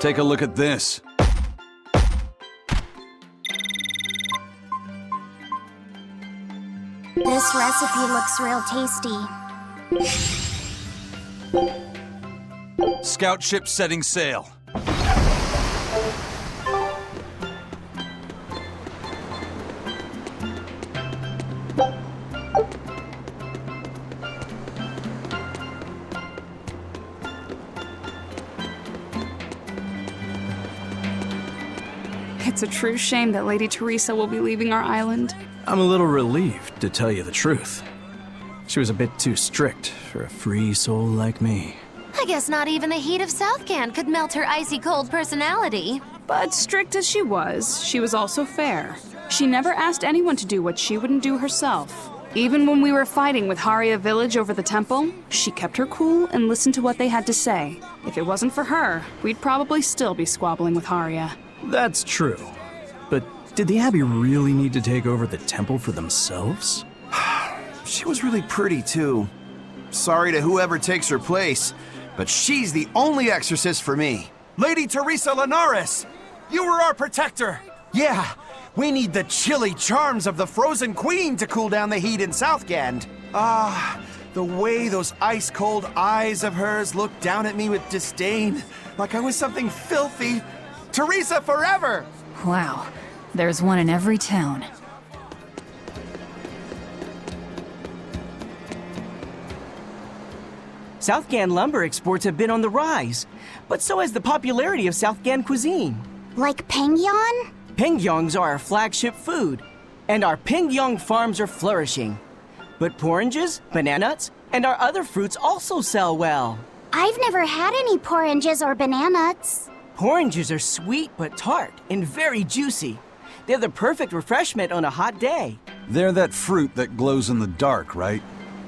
Take a look at this. This recipe looks real tasty. Scout ship setting sail. It's a true shame that Lady Teresa will be leaving our island. I'm a little relieved, to tell you the truth. She was a bit too strict for a free soul like me. I guess not even the heat of Southcan could melt her icy cold personality. But strict as she was also fair. She never asked anyone to do what she wouldn't do herself. Even when we were fighting with Haria Village over the temple, she kept her cool and listened to what they had to say. If it wasn't for her, we'd probably still be squabbling with Haria. That's true. But did the Abbey really need to take over the temple for themselves? She was really pretty, too. Sorry to whoever takes her place, but she's the only exorcist for me. Lady Teresa Linares! You were our protector! Yeah, we need the chilly charms of the Frozen Queen to cool down the heat in Southgand. The way those ice-cold eyes of hers looked down at me with disdain, like I was something filthy. Teresa forever! Wow, there's one in every town. Southgan lumber exports have been on the rise, but so has the popularity of Southgan cuisine. Like Pengyang? Pengyongs are our flagship food, and our Pengyong farms are flourishing. But oranges, bananas, and our other fruits also sell well. I've never had any oranges or bananas. Oranges are sweet but tart and very juicy. They're the perfect refreshment on a hot day. They're that fruit that glows in the dark, right?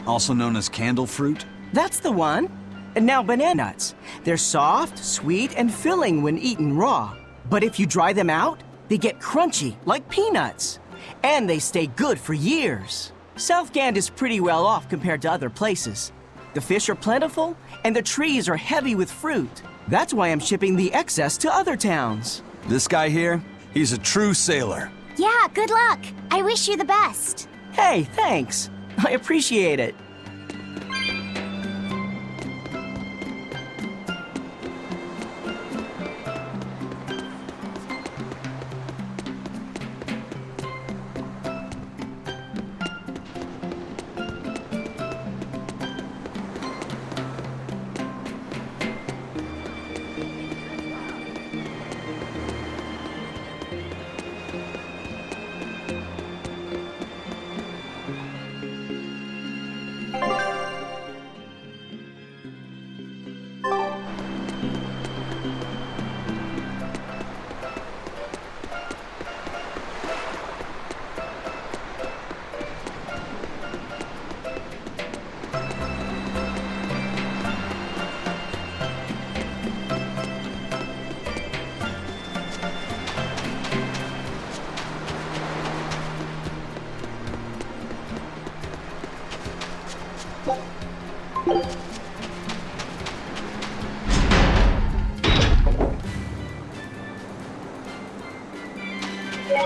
Also known as candle fruit? That's the one. And now bananas. They're soft, sweet, and filling when eaten raw. But if you dry them out, they get crunchy, like peanuts. And they stay good for years. Southgand is pretty well off compared to other places. The fish are plentiful, and the trees are heavy with fruit. That's why I'm shipping the excess to other towns. This guy here, he's a true sailor. Yeah, good luck. I wish you the best. Hey, thanks. I appreciate it.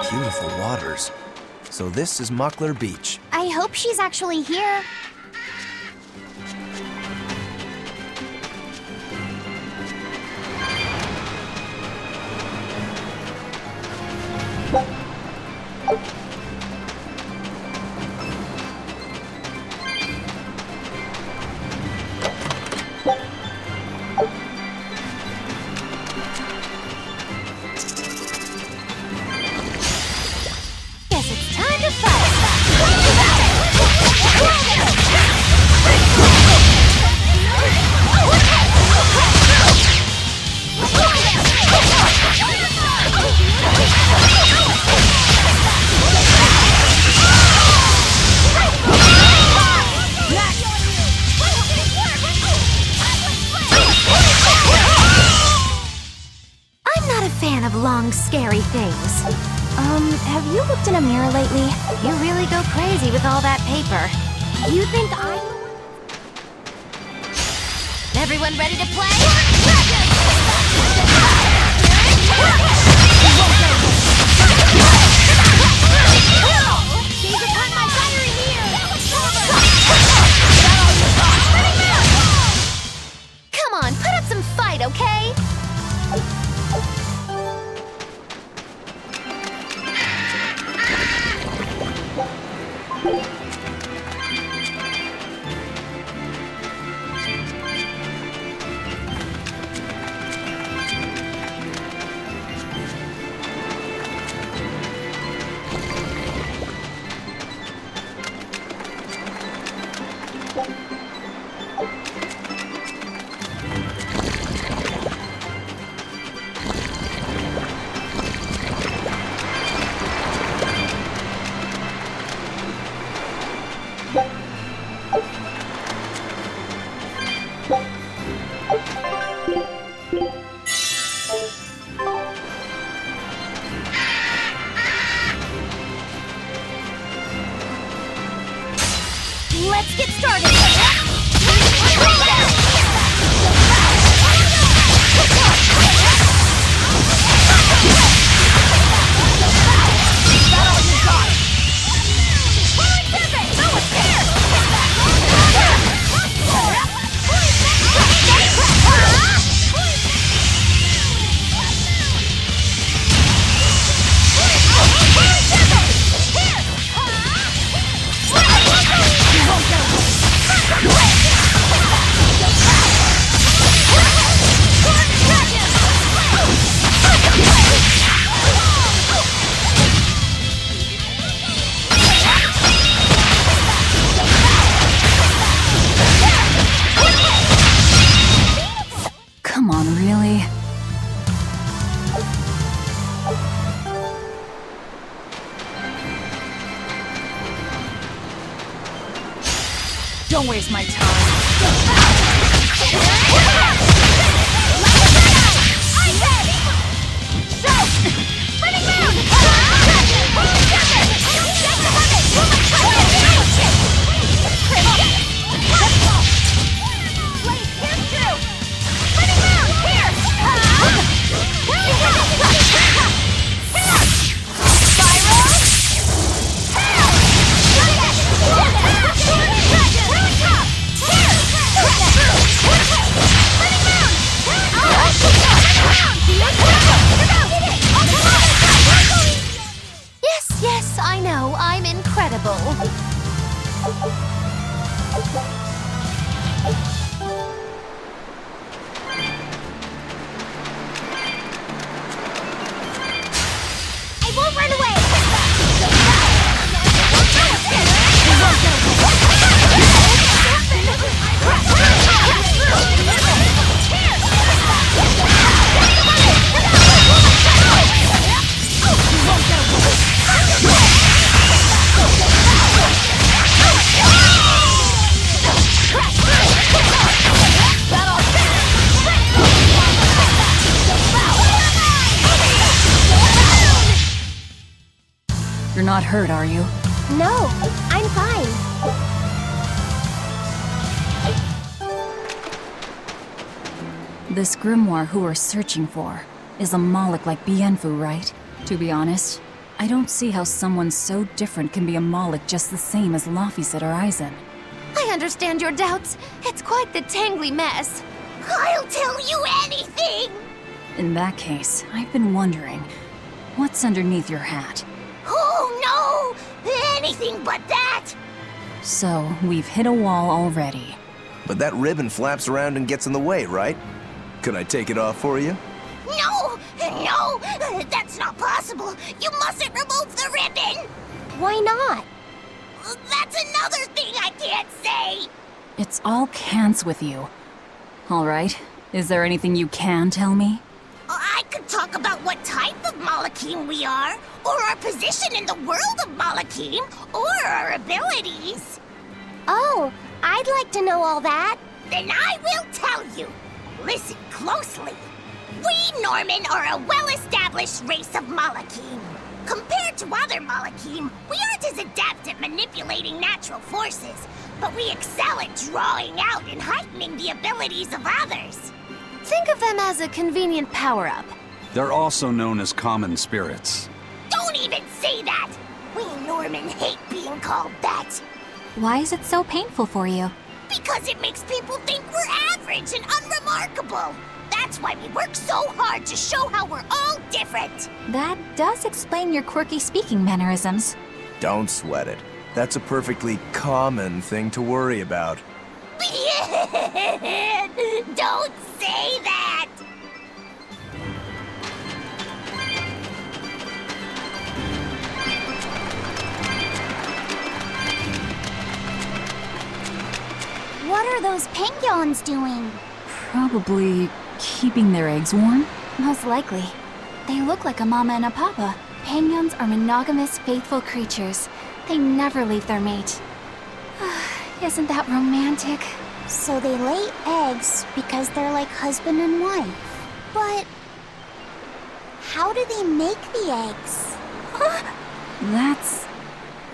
Beautiful waters. So this is Muckler Beach. I hope she's actually here. Guess it's time to fight! I'm not a fan of long, scary things. Have you looked in a mirror lately? You really go crazy with all that paper. You think I'm... Everyone ready to play? Let's get started! Come on, really? Don't waste my time. Yes, I know. I'm incredible. I won't run away! You're not hurt, are you? No, I'm fine. This grimoire who we're searching for is a Moloch like Bienfu, right? To be honest, I don't see how someone so different can be a Moloch just the same as Laphicet or Aizen. I understand your doubts. It's quite the tangly mess. I'll tell you anything! In that case, I've been wondering, what's underneath your hat? Oh no! Anything but that! So, we've hit a wall already. But that ribbon flaps around and gets in the way, right? Can I take it off for you? No! No! That's not possible! You mustn't remove the ribbon! Why not? That's another thing I can't say! It's all cants with you. Alright, is there anything you can tell me? I could talk about what type of Malachim we are, or our position in the world of Malachim, or our abilities. Oh, I'd like to know all that. Then I will tell you. Listen closely. We Norman are a well-established race of Malachim. Compared to other Malachim, we aren't as adept at manipulating natural forces, but we excel at drawing out and heightening the abilities of others. Think of them as a convenient power-up. They're also known as common spirits. Don't even say that! We Norman hate being called that. Why is it so painful for you? Because it makes people think we're average and unremarkable. That's why we work so hard to show how we're all different. That does explain your quirky speaking mannerisms. Don't sweat it. That's a perfectly common thing to worry about. Don't say that! What are those penguins doing? Probably keeping their eggs warm? Most likely. They look like a mama and a papa. Penguins are monogamous, faithful creatures. They never leave their mate. Isn't that romantic? So they lay eggs because they're like husband and wife. But how do they make the eggs? That's...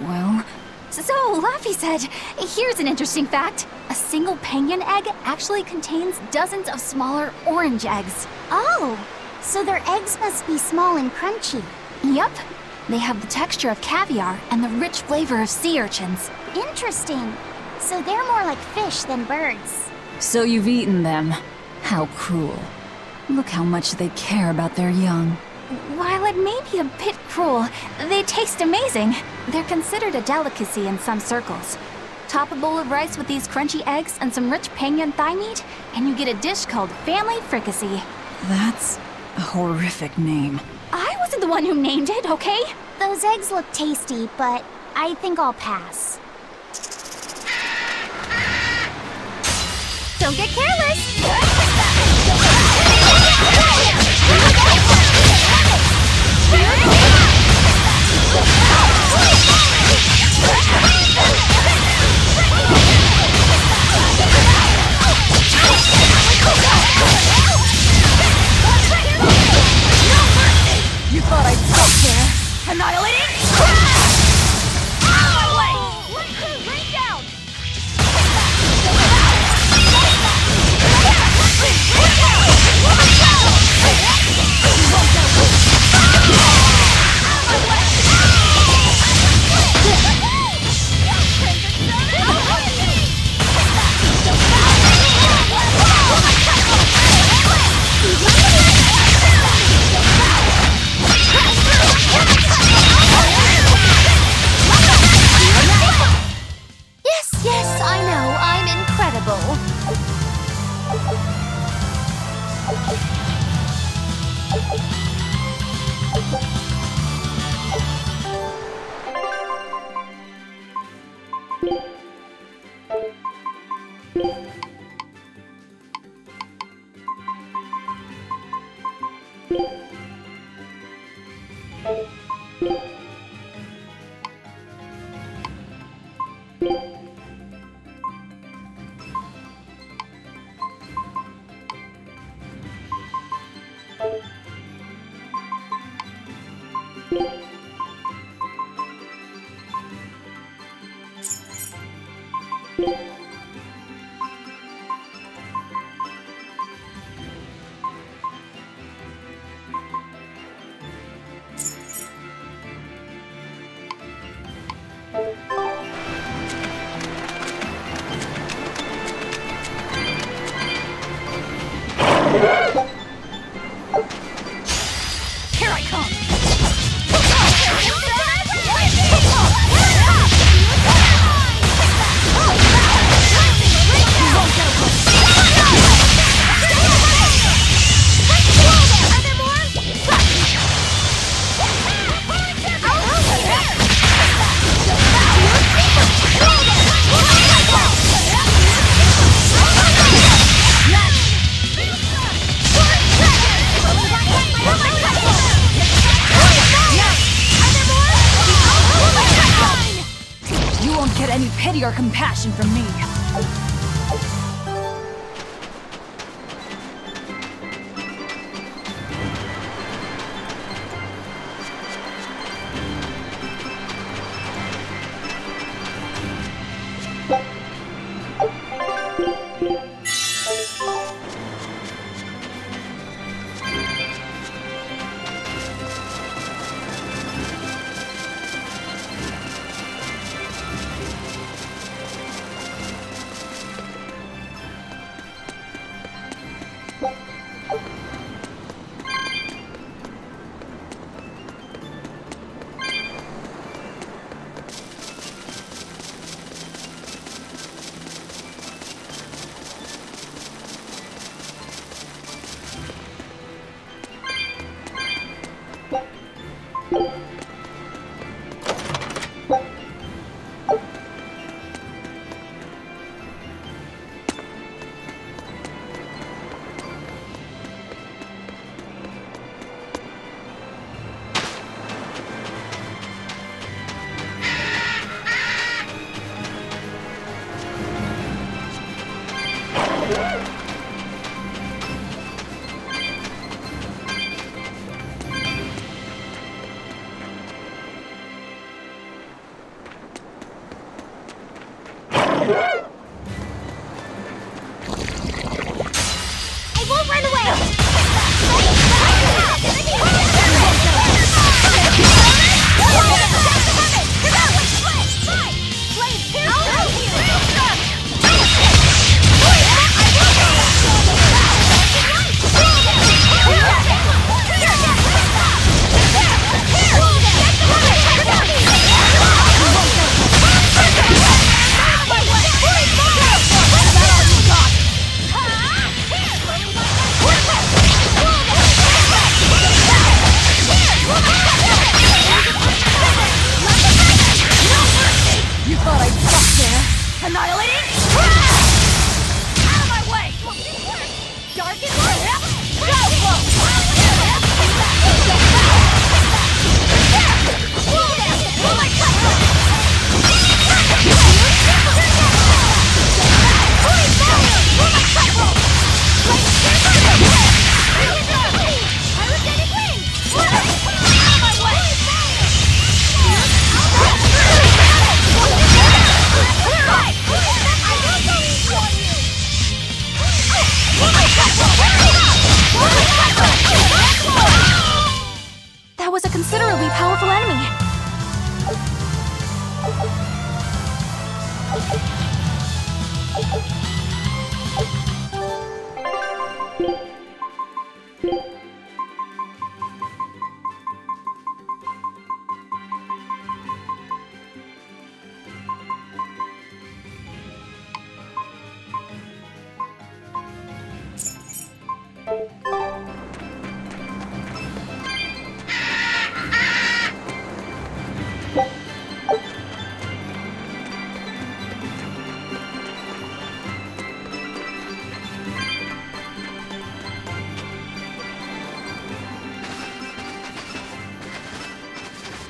well... So, Laffy said, here's an interesting fact. A single penguin egg actually contains dozens of smaller orange eggs. Oh, so their eggs must be small and crunchy. Yep. They have the texture of caviar and the rich flavor of sea urchins. Interesting. So they're more like fish than birds. So you've eaten them. How cruel. Look how much they care about their young. While it may be a bit cruel, they taste amazing. They're considered a delicacy in some circles. Top a bowl of rice with these crunchy eggs and some rich penguin thigh meat, and you get a dish called family fricassee. That's a horrific name. I wasn't the one who named it, okay? Those eggs look tasty, but I think I'll pass. Don't get careless! You thought I'd stop there? Annihilating? Out of my way! Rain down! Yes, I know, I'm incredible. Here I come! You won't get any pity or compassion from me. I won't run away! Annihilating! Out of my way! Dark and light! That was a considerably powerful enemy.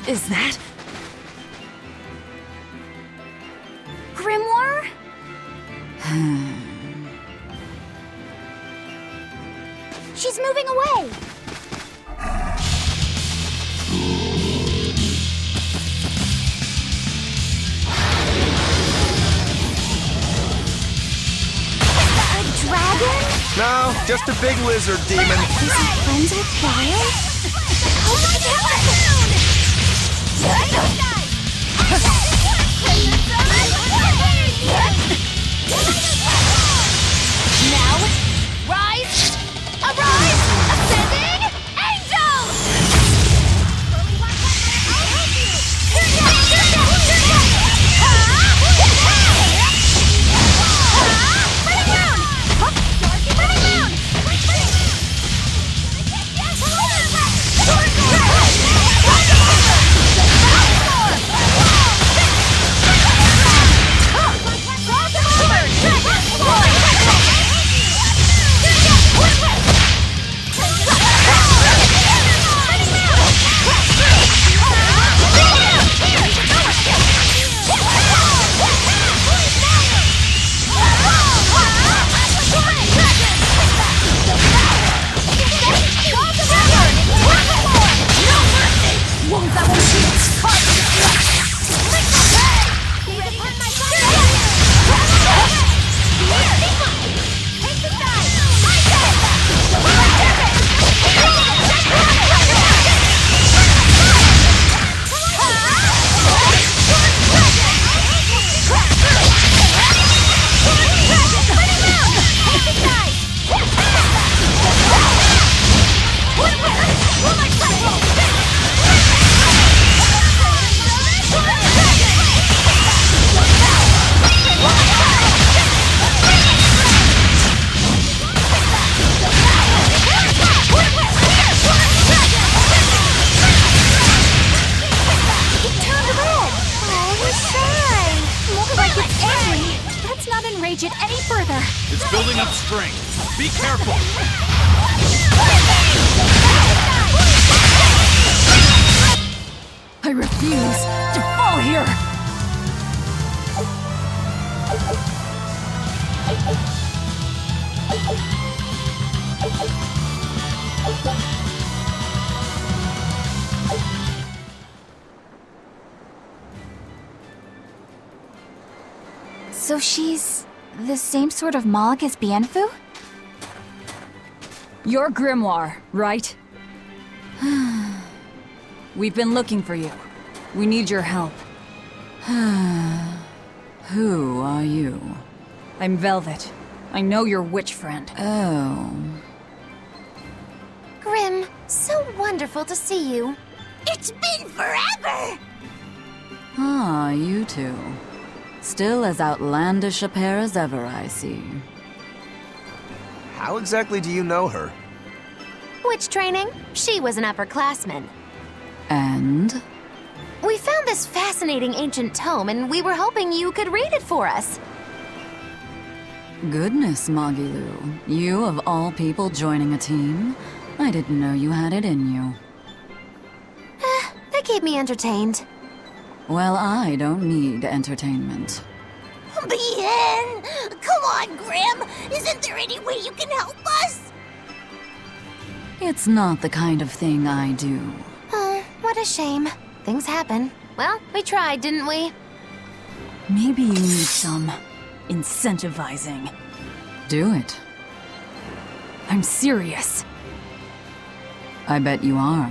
Is that? Grimoire? She's moving away! A dragon? No, just a big lizard demon. Is he friends with Brian? How did he get Now, rise! Arise! Ascending angels! enrage it any further. It's building up strength. Be careful. I refuse to fall here! So she's the same sort of Moloch as Bienfu? Your grimoire, right? We've been looking for you. We need your help. Who are you? I'm Velvet. I know your witch friend. Oh. Grim, so wonderful to see you. It's been forever! Ah, you two. Still as outlandish a pair as ever, I see. How exactly do you know her? Witch training? She was an upperclassman. And? We found this fascinating ancient tome, and we were hoping you could read it for us. Goodness, Magilu. You, of all people, joining a team? I didn't know you had it in you. They keep me entertained. Well, I don't need entertainment. Bien! Come on, Grim! Isn't there any way you can help us? It's not the kind of thing I do. What a shame. Things happen. Well, we tried, didn't we? Maybe you need some incentivizing. Do it. I'm serious. I bet you are.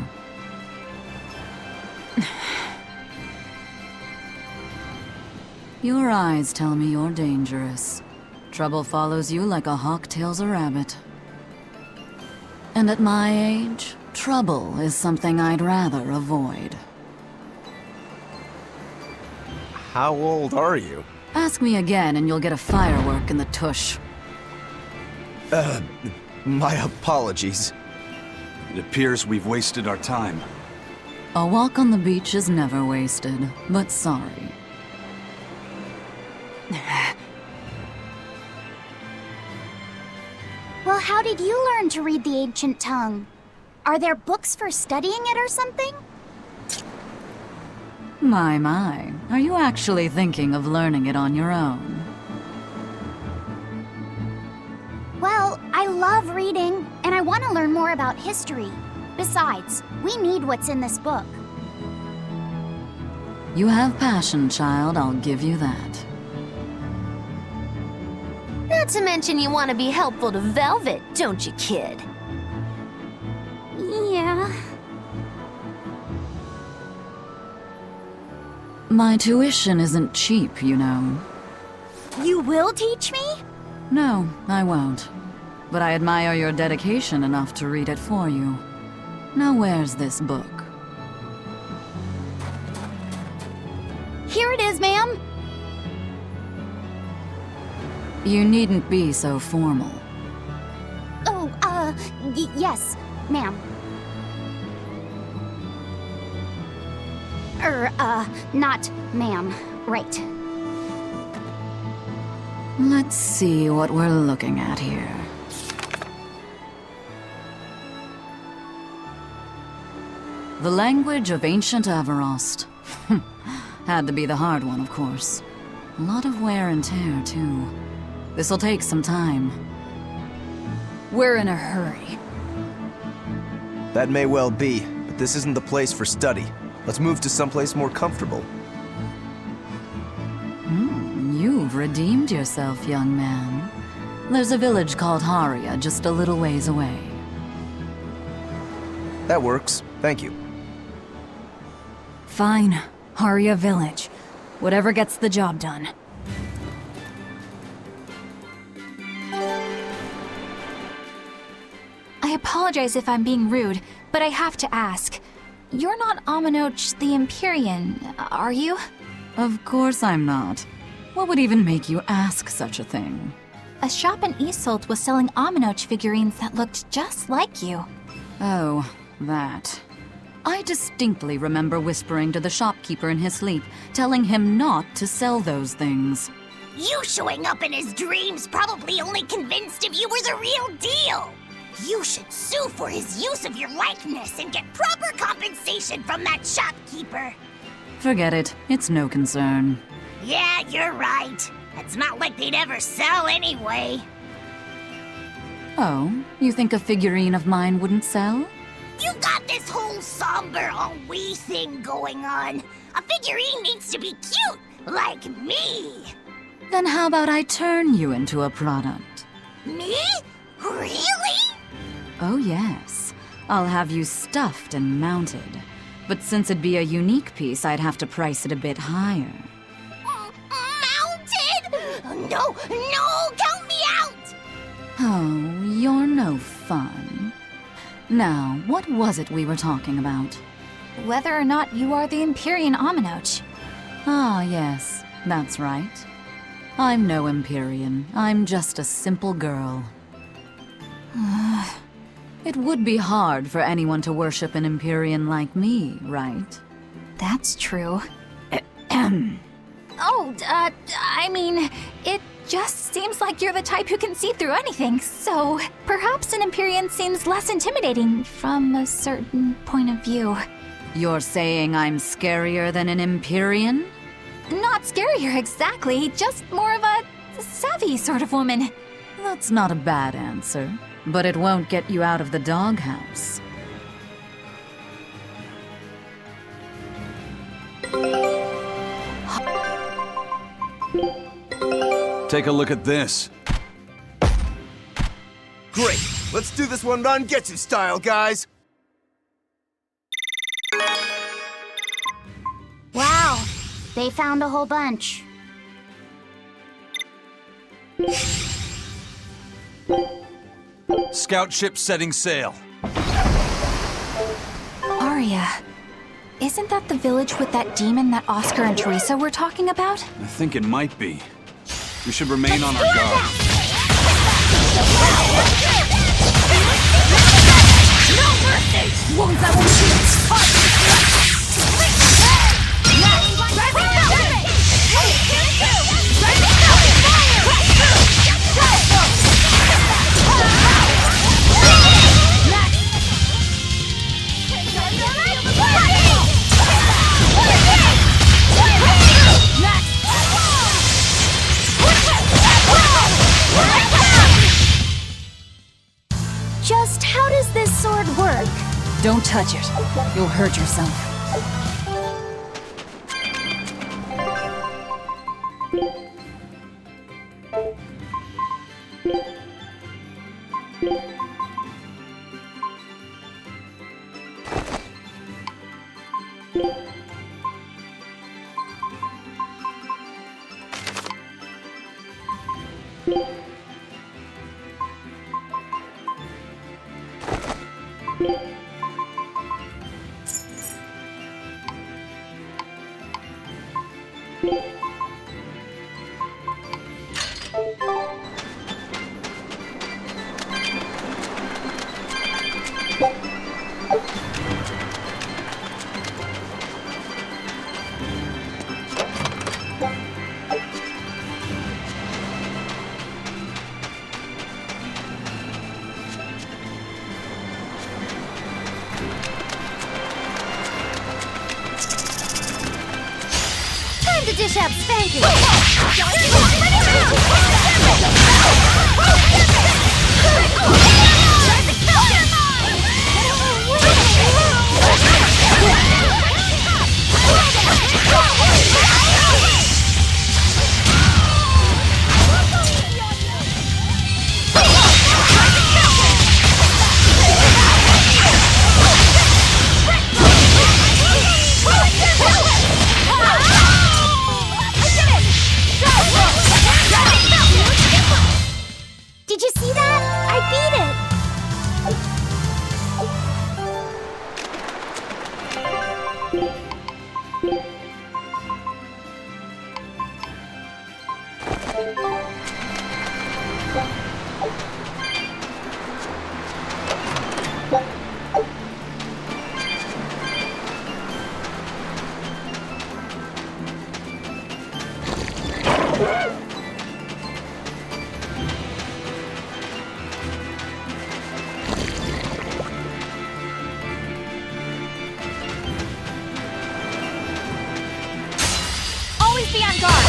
Your eyes tell me you're dangerous. Trouble follows you like a hawk tails a rabbit. And at my age, trouble is something I'd rather avoid. How old are you? Ask me again and you'll get a firework in the tush. My apologies. It appears we've wasted our time. A walk on the beach is never wasted, but sorry. Well, how did you learn to read the ancient tongue? Are there books for studying it or something? My. Are you actually thinking of learning it on your own? Well, I love reading, and I want to learn more about history. Besides, we need what's in this book. You have passion, child, I'll give you that. Not to mention you want to be helpful to Velvet, don't you, kid? Yeah. My tuition isn't cheap, you know. You will teach me? No, I won't. But I admire your dedication enough to read it for you. Now where's this book? Here it is, ma'am. You needn't be so formal. Oh, yes, ma'am. Not ma'am. Right. Let's see what we're looking at here. The language of ancient Averost. Had to be the hard one, of course. A lot of wear and tear, too. This'll take some time. We're in a hurry. That may well be, but this isn't the place for study. Let's move to someplace more comfortable. You've redeemed yourself, young man. There's a village called Haria just a little ways away. That works. Thank you. Fine. Haria Village. Whatever gets the job done. I apologize if I'm being rude, but I have to ask. You're not Aminoch the Empyrean, are you? Of course I'm not. What would even make you ask such a thing? A shop in Isolt was selling Aminoch figurines that looked just like you. Oh, that. I distinctly remember whispering to the shopkeeper in his sleep, telling him not to sell those things. You showing up in his dreams probably only convinced him you were the real deal. You should sue for his use of your likeness and get proper compensation from that shopkeeper. Forget it. It's no concern. Yeah, you're right. It's not like they'd ever sell anyway. Oh, you think a figurine of mine wouldn't sell? You got this whole somber ennui thing going on. A figurine needs to be cute, like me. Then how about I turn you into a product? Me? Really? Oh yes. I'll have you stuffed and mounted. But since it'd be a unique piece, I'd have to price it a bit higher. Mounted? No, count me out! Oh, you're no fun. Now, what was it we were talking about? Whether or not you are the Empyrean Aminoch. Ah, yes, that's right. I'm no Empyrean. I'm just a simple girl. It would be hard for anyone to worship an Empyrean like me, right? That's true. I mean, it just seems like you're the type who can see through anything, so perhaps an Empyrean seems less intimidating from a certain point of view. You're saying I'm scarier than an Empyrean? Not scarier exactly, just more of a savvy sort of woman. That's not a bad answer, but it won't get you out of the doghouse. Take a look at this. Great. Let's do this one run Getsu style, guys. Wow, they found a whole bunch. Scout ship setting sail. Arya, isn't that the village with that demon that Oscar and Teresa were talking about? I think it might be. We should remain on our guard. No mercy! Wounds that will Just how does this sword work? Don't touch it. You'll hurt yourself. Time to dish out spanking! Did you see that? I beat it! Always be on guard!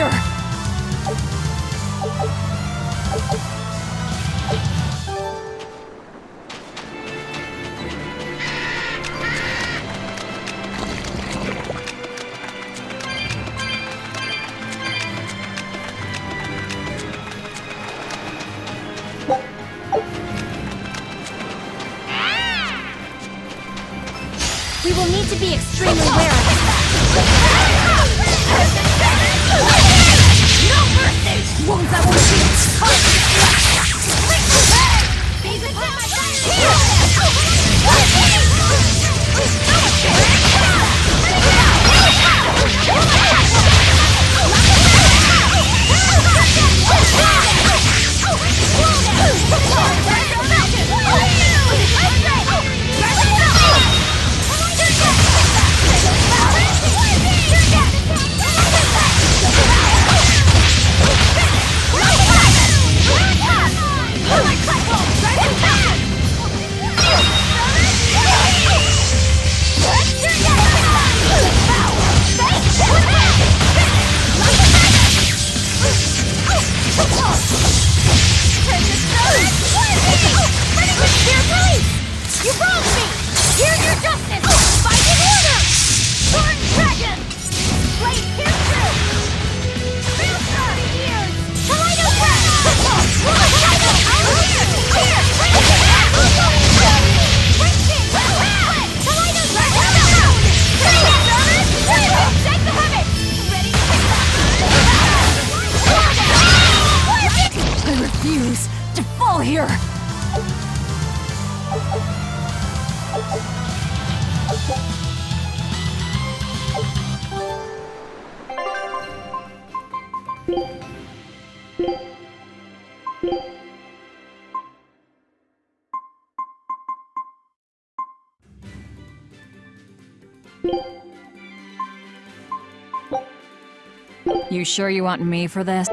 here! We will need to be extremely wary. No mercy! Wounds that will shield. You wronged me! Here's your justice! Fight in order! Sword dragon! Blade pierce through! Real star! Years! Kaleido breath! Kaleido! Here! Kaleido breath! Take the heavens! Ready to I refuse to fall here! You sure you want me for this?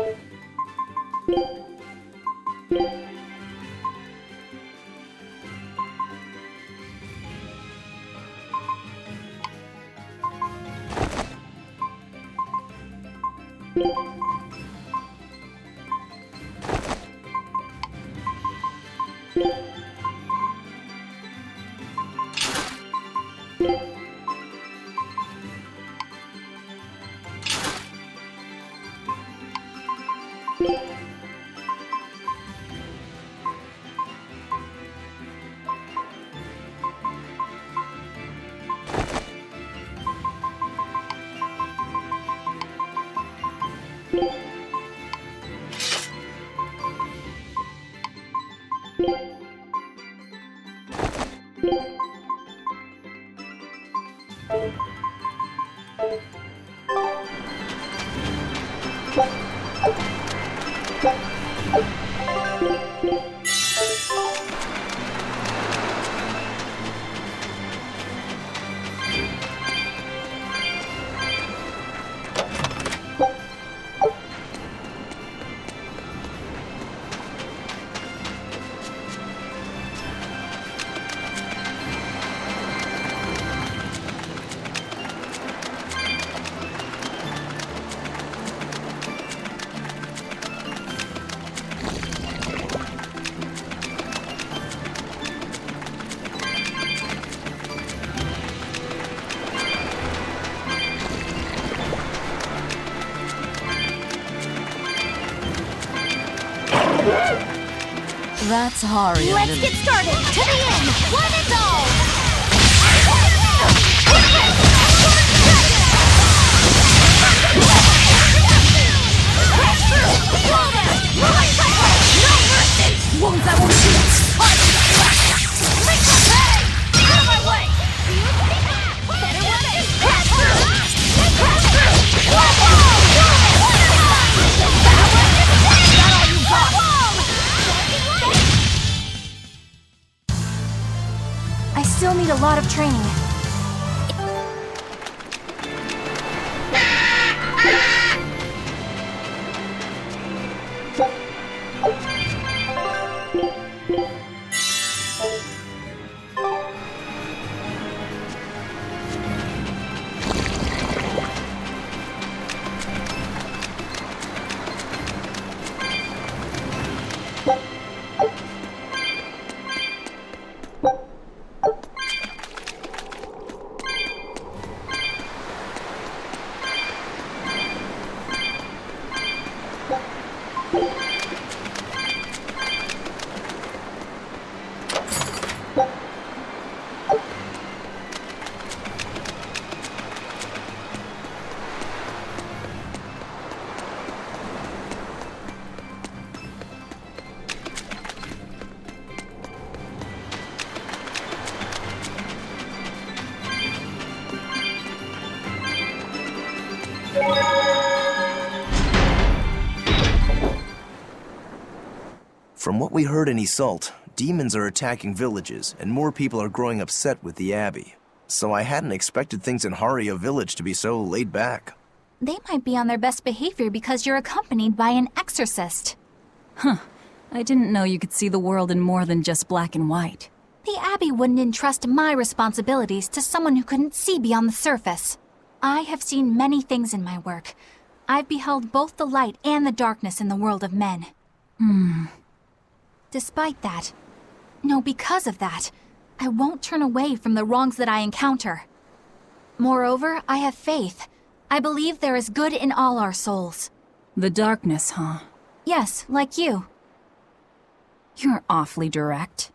That's Haria. Let's get started! To the end! One and all! Wounds that won't shield! Out of my way! Better weapon! Pass through! Pass through! Got all you got! I still need a lot of training. From what we heard in Iseult, demons are attacking villages, and more people are growing upset with the Abbey. So I hadn't expected things in Haria village to be so laid back. They might be on their best behavior because you're accompanied by an exorcist. I didn't know you could see the world in more than just black and white. The Abbey wouldn't entrust my responsibilities to someone who couldn't see beyond the surface. I have seen many things in my work. I've beheld both the light and the darkness in the world of men. Despite that, no, because of that, I won't turn away from the wrongs that I encounter. Moreover, I have faith. I believe there is good in all our souls. The darkness, huh? Yes, like you. You're awfully direct.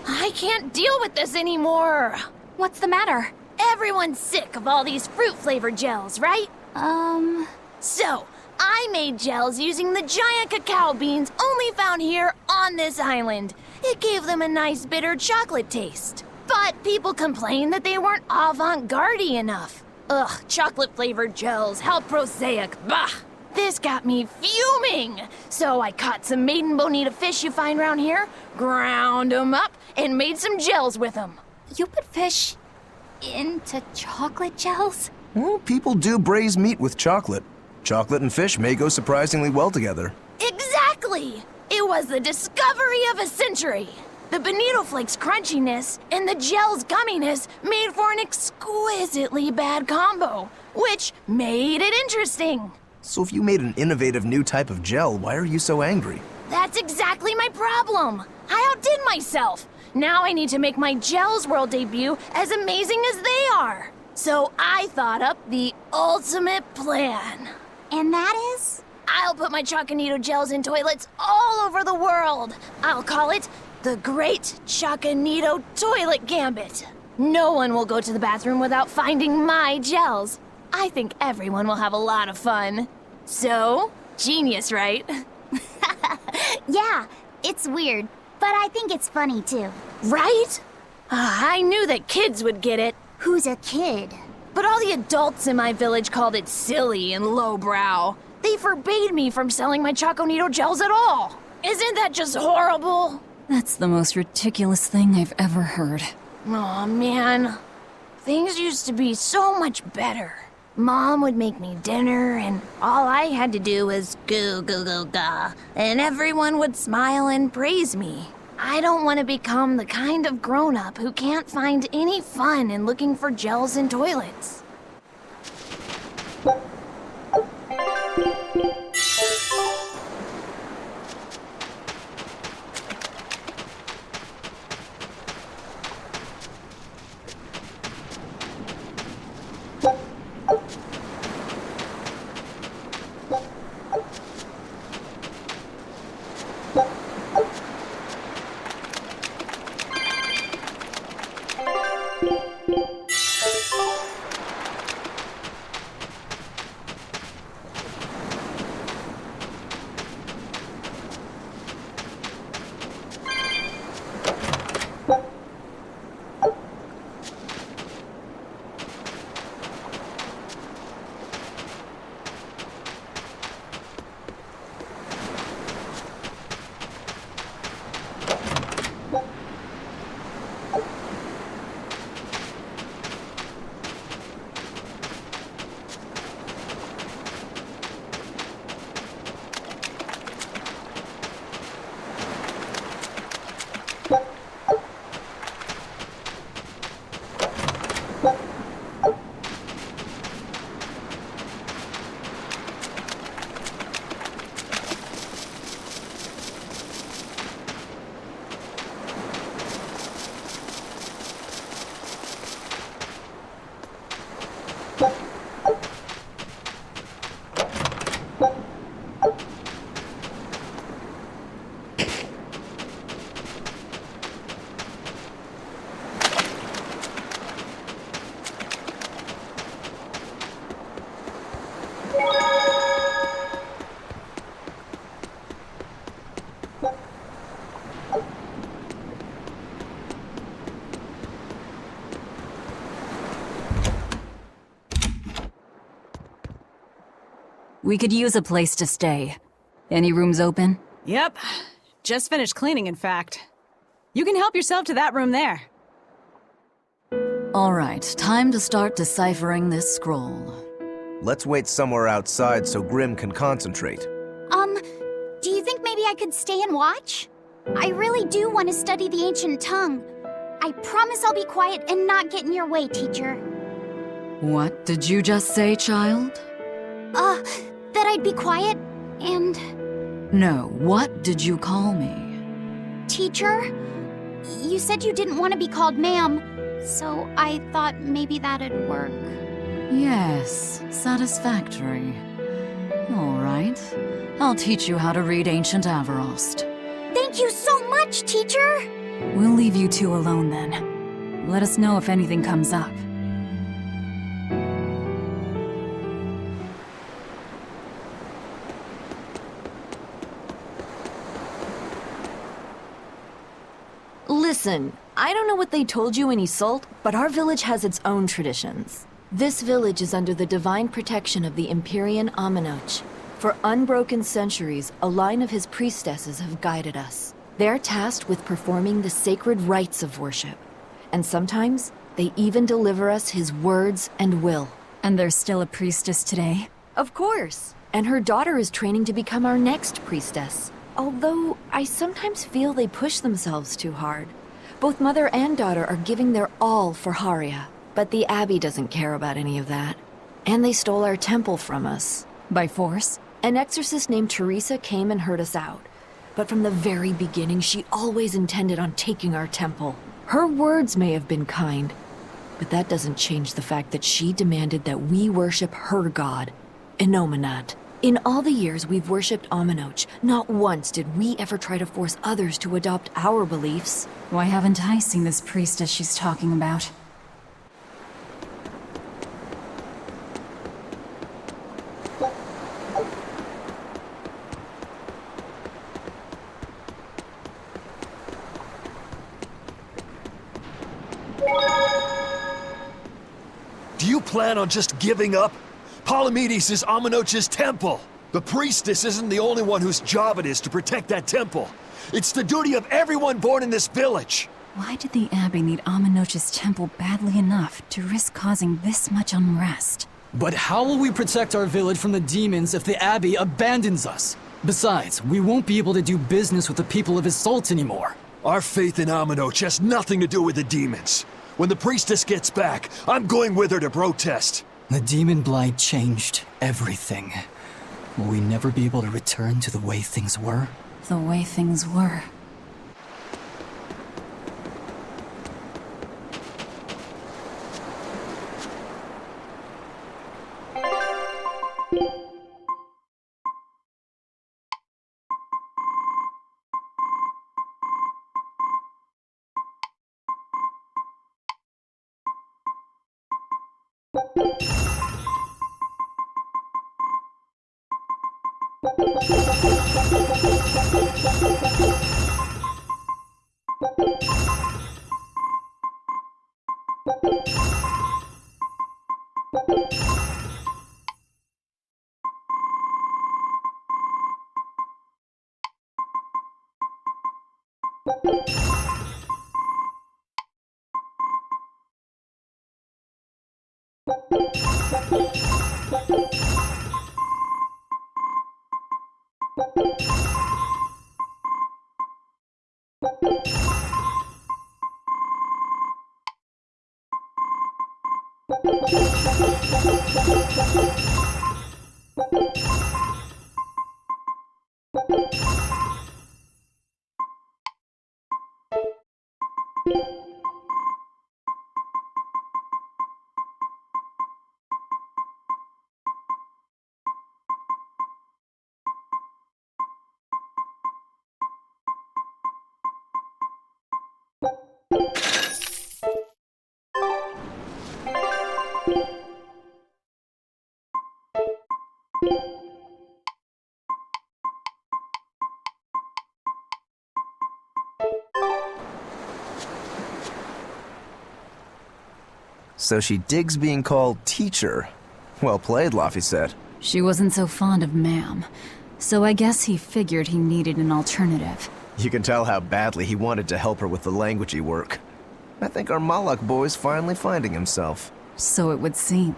I can't deal with this anymore. What's the matter? Everyone's sick of all these fruit-flavored gels, right? So, I made gels using the giant cacao beans only found here on this island. It gave them a nice bitter chocolate taste. But people complained that they weren't avant-garde enough. Ugh, chocolate-flavored gels, how prosaic, bah! This got me fuming! So I caught some maiden bonita fish you find around here, ground them up, and made some gels with them. You put fish into chocolate gels? Well, people do braise meat with chocolate. Chocolate and fish may go surprisingly well together. Exactly! It was the discovery of a century. The bonito flakes crunchiness and the gel's gumminess made for an exquisitely bad combo, which made it interesting. So if you made an innovative new type of gel, why are you so angry? That's exactly my problem. I outdid myself. Now I need to make my Gels World debut as amazing as they are. So I thought up the ultimate plan. And that is? I'll put my Choconito gels in toilets all over the world. I'll call it the Great Choconito Toilet Gambit. No one will go to the bathroom without finding my gels. I think everyone will have a lot of fun. So, genius, right? Yeah, it's weird, but I think it's funny too. Right? I knew that kids would get it. Who's a kid? But all the adults in my village called it silly and lowbrow. They forbade me from selling my Choconito gels at all. Isn't that just horrible? That's the most ridiculous thing I've ever heard. Aw, man. Things used to be so much better. Mom would make me dinner, and all I had to do was goo goo goo ga, and everyone would smile and praise me. I don't want to become the kind of grown-up who can't find any fun in looking for gels in toilets. We could use a place to stay. Any rooms open? Yep. Just finished cleaning, in fact. You can help yourself to that room there. All right, time to start deciphering this scroll. Let's wait somewhere outside so Grim can concentrate. Do you think maybe I could stay and watch? I really do want to study the ancient tongue. I promise I'll be quiet and not get in your way, teacher. What did you just say, child? That I'd be quiet and... No, what did you call me? Teacher? You said you didn't want to be called ma'am, so I thought maybe that'd work. Yes, satisfactory. All right, I'll teach you how to read Ancient Averost. Thank you so much, teacher! We'll leave you two alone then. Let us know if anything comes up. Listen, I don't know what they told you in Isolde, but our village has its own traditions. This village is under the divine protection of the Empyrean Aminoch. For unbroken centuries, a line of his priestesses have guided us. They're tasked with performing the sacred rites of worship. And sometimes, they even deliver us his words and will. And there's still a priestess today? Of course. And her daughter is training to become our next priestess. Although, I sometimes feel they push themselves too hard. Both mother and daughter are giving their all for Haria. But the Abbey doesn't care about any of that. And they stole our temple from us. By force? An exorcist named Teresa came and heard us out. But from the very beginning, she always intended on taking our temple. Her words may have been kind, but that doesn't change the fact that she demanded that we worship her god, Enominat. In all the years we've worshipped Aminoch, not once did we ever try to force others to adopt our beliefs. Why haven't I seen this priestess she's talking about? Do you plan on just giving up? Palamedes is Aminoch's temple. The priestess isn't the only one whose job it is to protect that temple. It's the duty of everyone born in this village. Why did the Abbey need Aminoch's temple badly enough to risk causing this much unrest? But how will we protect our village from the demons if the Abbey abandons us? Besides, we won't be able to do business with the people of Isolde anymore. Our faith in Aminoch has nothing to do with the demons. When the priestess gets back, I'm going with her to protest. The demon blight changed everything. Will we never be able to return to the way things were? The way things were. So she digs being called teacher. Well played, Laphicet. She wasn't so fond of ma'am, so I guess he figured he needed an alternative. You can tell how badly he wanted to help her with the languagey work. I think our Malak boy's finally finding himself. So it would seem.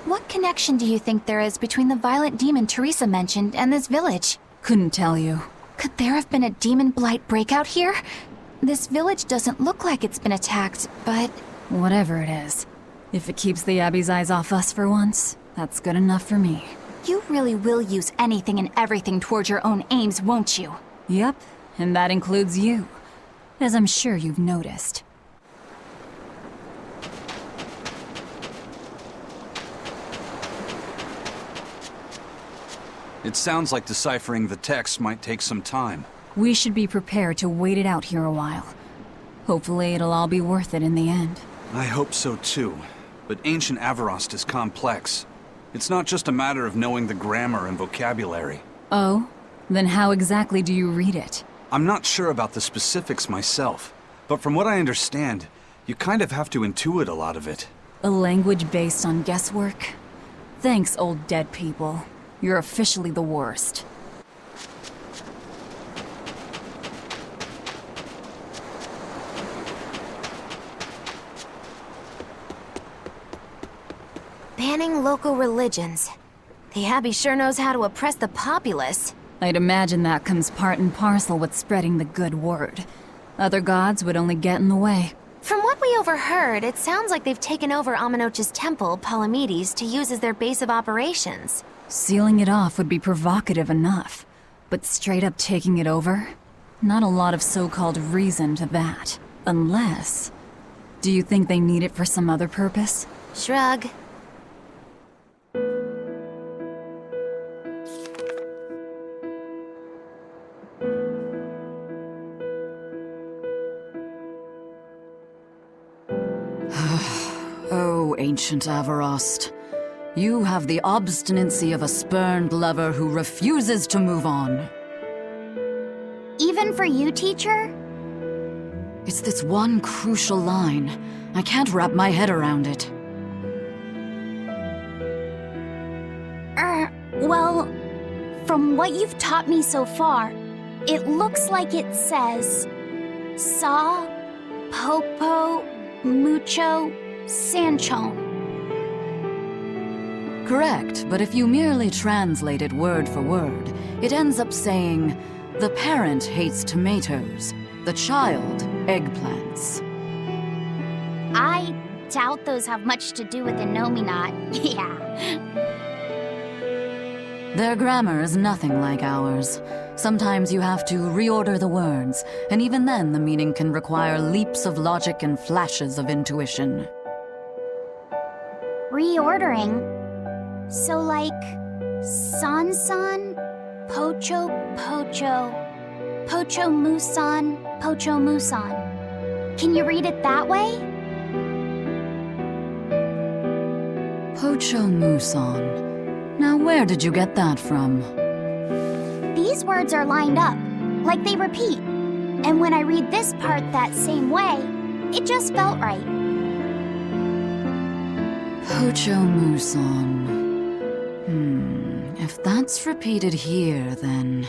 What connection do you think there is between the violent demon Teresa mentioned and this village? Couldn't tell you. Could there have been a demon blight breakout here? This village doesn't look like it's been attacked, but... Whatever it is. If it keeps the Abbey's eyes off us for once, that's good enough for me. You really will use anything and everything towards your own aims, won't you? Yep, and that includes you. As I'm sure you've noticed. It sounds like deciphering the text might take some time. We should be prepared to wait it out here a while. Hopefully it'll all be worth it in the end. I hope so too. But ancient Avarost is complex. It's not just a matter of knowing the grammar and vocabulary. Oh? Then how exactly do you read it? I'm not sure about the specifics myself, but from what I understand, you kind of have to intuit a lot of it. A language based on guesswork? Thanks, old dead people. You're officially the worst. Banning local religions. The Abbey sure knows how to oppress the populace. I'd imagine that comes part and parcel with spreading the good word. Other gods would only get in the way. From what we overheard, it sounds like they've taken over Amenoch's temple, Palamedes, to use as their base of operations. Sealing it off would be provocative enough, but straight up taking it over? Not a lot of so-called reason to that. Unless... Do you think they need it for some other purpose? Shrug. Oh, ancient Avarost. You have the obstinacy of a spurned lover who refuses to move on. Even for you, teacher? It's this one crucial line. I can't wrap my head around it. Well, from what you've taught me so far, it looks like it says... Saw, Popo, Mucho, Sanchon. Correct, but if you merely translate it word for word, it ends up saying, the parent hates tomatoes, the child eggplants. I doubt those have much to do with Innominat. Yeah. Their grammar is nothing like ours. Sometimes you have to reorder the words, and even then the meaning can require leaps of logic and flashes of intuition. Reordering? So like... San-san, Pocho Pocho, Pocho Musan, Pocho Musan. Can you read it that way? Pocho Musan. Now where did you get that from? These words are lined up, like they repeat. And when I read this part that same way, it just felt right. Pocho Musan. If that's repeated here, then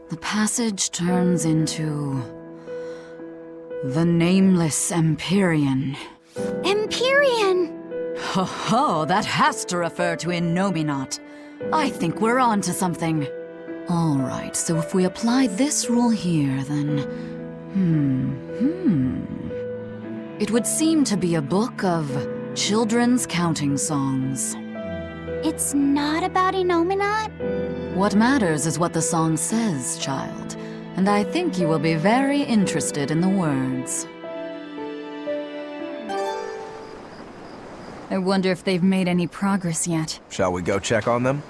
the passage turns into... the Nameless Empyrean. Empyrean! Ho ho, that has to refer to Innominat. I think we're on to something. Alright, so if we apply this rule here, then... It would seem to be a book of children's counting songs. It's not about Innominat? What matters is what the song says, child. And I think you will be very interested in the words. I wonder if they've made any progress yet. Shall we go check on them?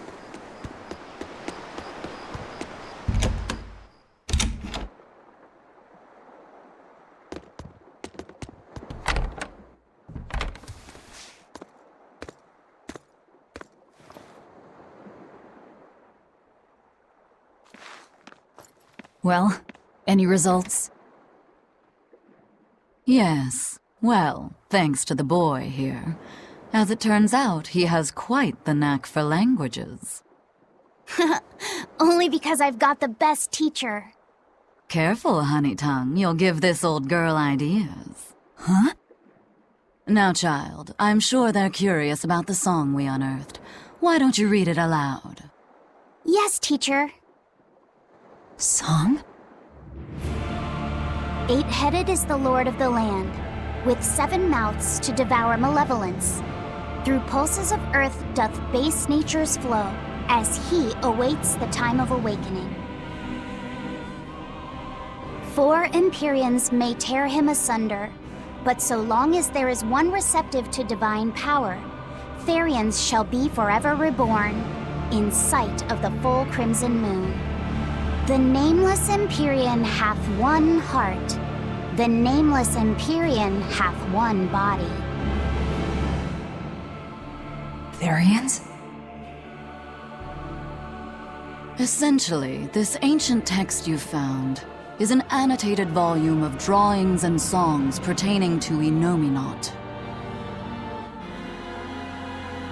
Well, any results? Yes. Well, thanks to the boy here. As it turns out, he has quite the knack for languages. Only because I've got the best teacher. Careful, honey tongue, you'll give this old girl ideas. Huh? Now, child, I'm sure they're curious about the song we unearthed. Why don't you read it aloud? Yes, teacher. Song? 8-headed is the lord of the land, with 7 mouths to devour malevolence. Through pulses of earth doth base nature's flow, as he awaits the time of awakening. 4 Empyreans may tear him asunder, but so long as there is one receptive to divine power, Therians shall be forever reborn, in sight of the full crimson moon. The nameless Empyrean hath one heart, the nameless Empyrean hath one body. Therians? Essentially, this ancient text you found is an annotated volume of drawings and songs pertaining to Enominat.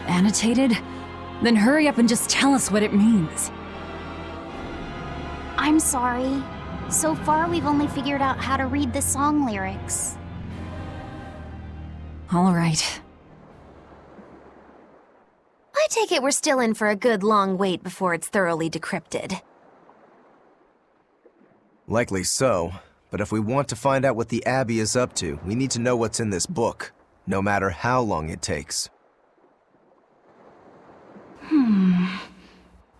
Annotated? Then hurry up and just tell us what it means. I'm sorry. So far, we've only figured out how to read the song lyrics. All right. I take it we're still in for a good long wait before it's thoroughly decrypted. Likely so, but if we want to find out what the Abbey is up to, we need to know what's in this book, no matter how long it takes.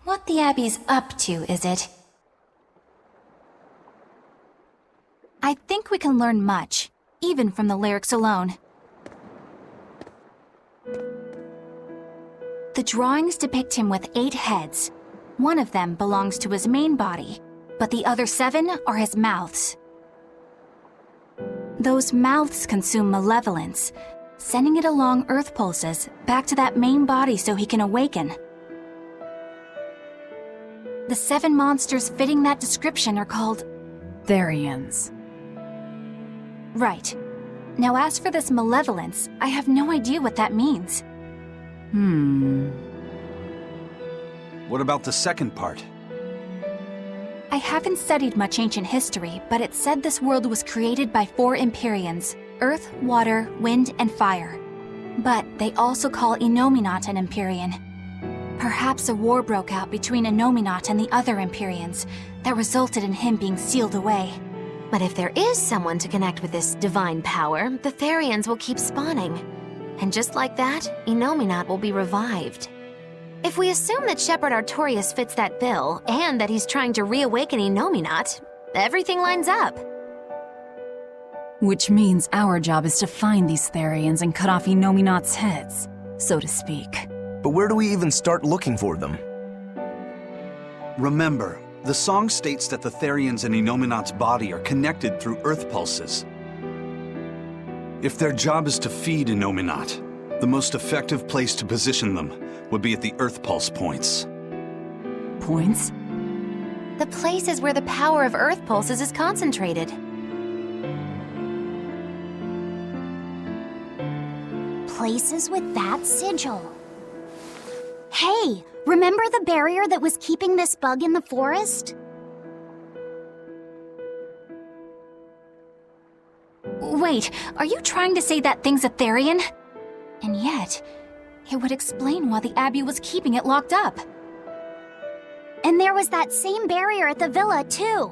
What the Abbey's up to, is it? I think we can learn much, even from the lyrics alone. The drawings depict him with 8 heads. One of them belongs to his main body, but the other 7 are his mouths. Those mouths consume malevolence, sending it along earth pulses back to that main body so he can awaken. The 7 monsters fitting that description are called Therians. Right. Now as for this malevolence, I have no idea what that means. What about the second part? I haven't studied much ancient history, but it said this world was created by 4 Empyreans: earth, water, wind, and fire. But they also call Enominat an Empyrean. Perhaps a war broke out between Enominat and the other Empyreans that resulted in him being sealed away. But if there is someone to connect with this divine power, the Therians will keep spawning. And just like that, Enominat will be revived. If we assume that Shepherd Artorius fits that bill, and that he's trying to reawaken Enominat, everything lines up. Which means our job is to find these Therians and cut off Enominat's heads, so to speak. But where do we even start looking for them? Remember, the song states that the Therians in Enominat's body are connected through earth pulses. If their job is to feed Enominat, the most effective place to position them would be at the earth pulse points. Points? The places where the power of earth pulses is concentrated. Places with that sigil. Hey, remember the barrier that was keeping this bug in the forest? Wait, are you trying to say that thing's a Therian? And yet, it would explain why the Abbey was keeping it locked up. And there was that same barrier at the villa, too.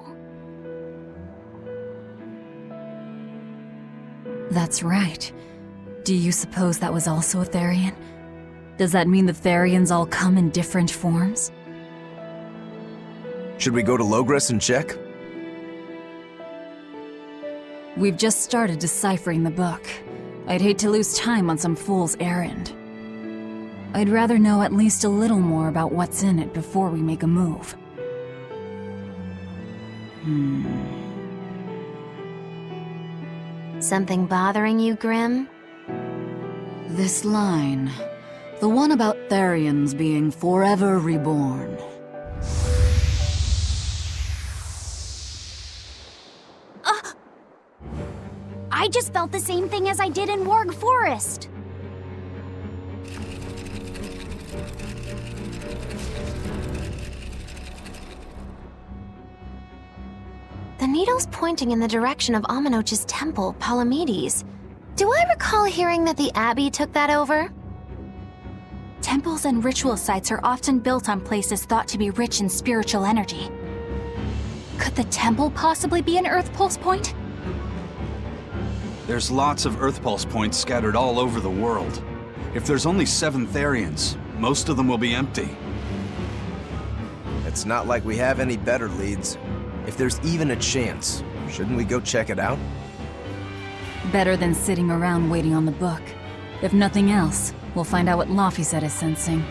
That's right. Do you suppose that was also a Therian? Does that mean the Therians all come in different forms? Should we go to Logres and check? We've just started deciphering the book. I'd hate to lose time on some fool's errand. I'd rather know at least a little more about what's in it before we make a move. Something bothering you, Grim? This line. The one about Therians being forever reborn. I I just felt the same thing as I did in Warg Forest. The needle's pointing in the direction of Amenoch's temple, Palamedes. Do I recall hearing that the Abbey took that over? Temples and ritual sites are often built on places thought to be rich in spiritual energy. Could the temple possibly be an Earth Pulse point? There's lots of Earth Pulse points scattered all over the world. If there's only 7 Therians, most of them will be empty. It's not like we have any better leads. If there's even a chance, shouldn't we go check it out? Better than sitting around waiting on the book. If nothing else, we'll find out what Laphicet is sensing.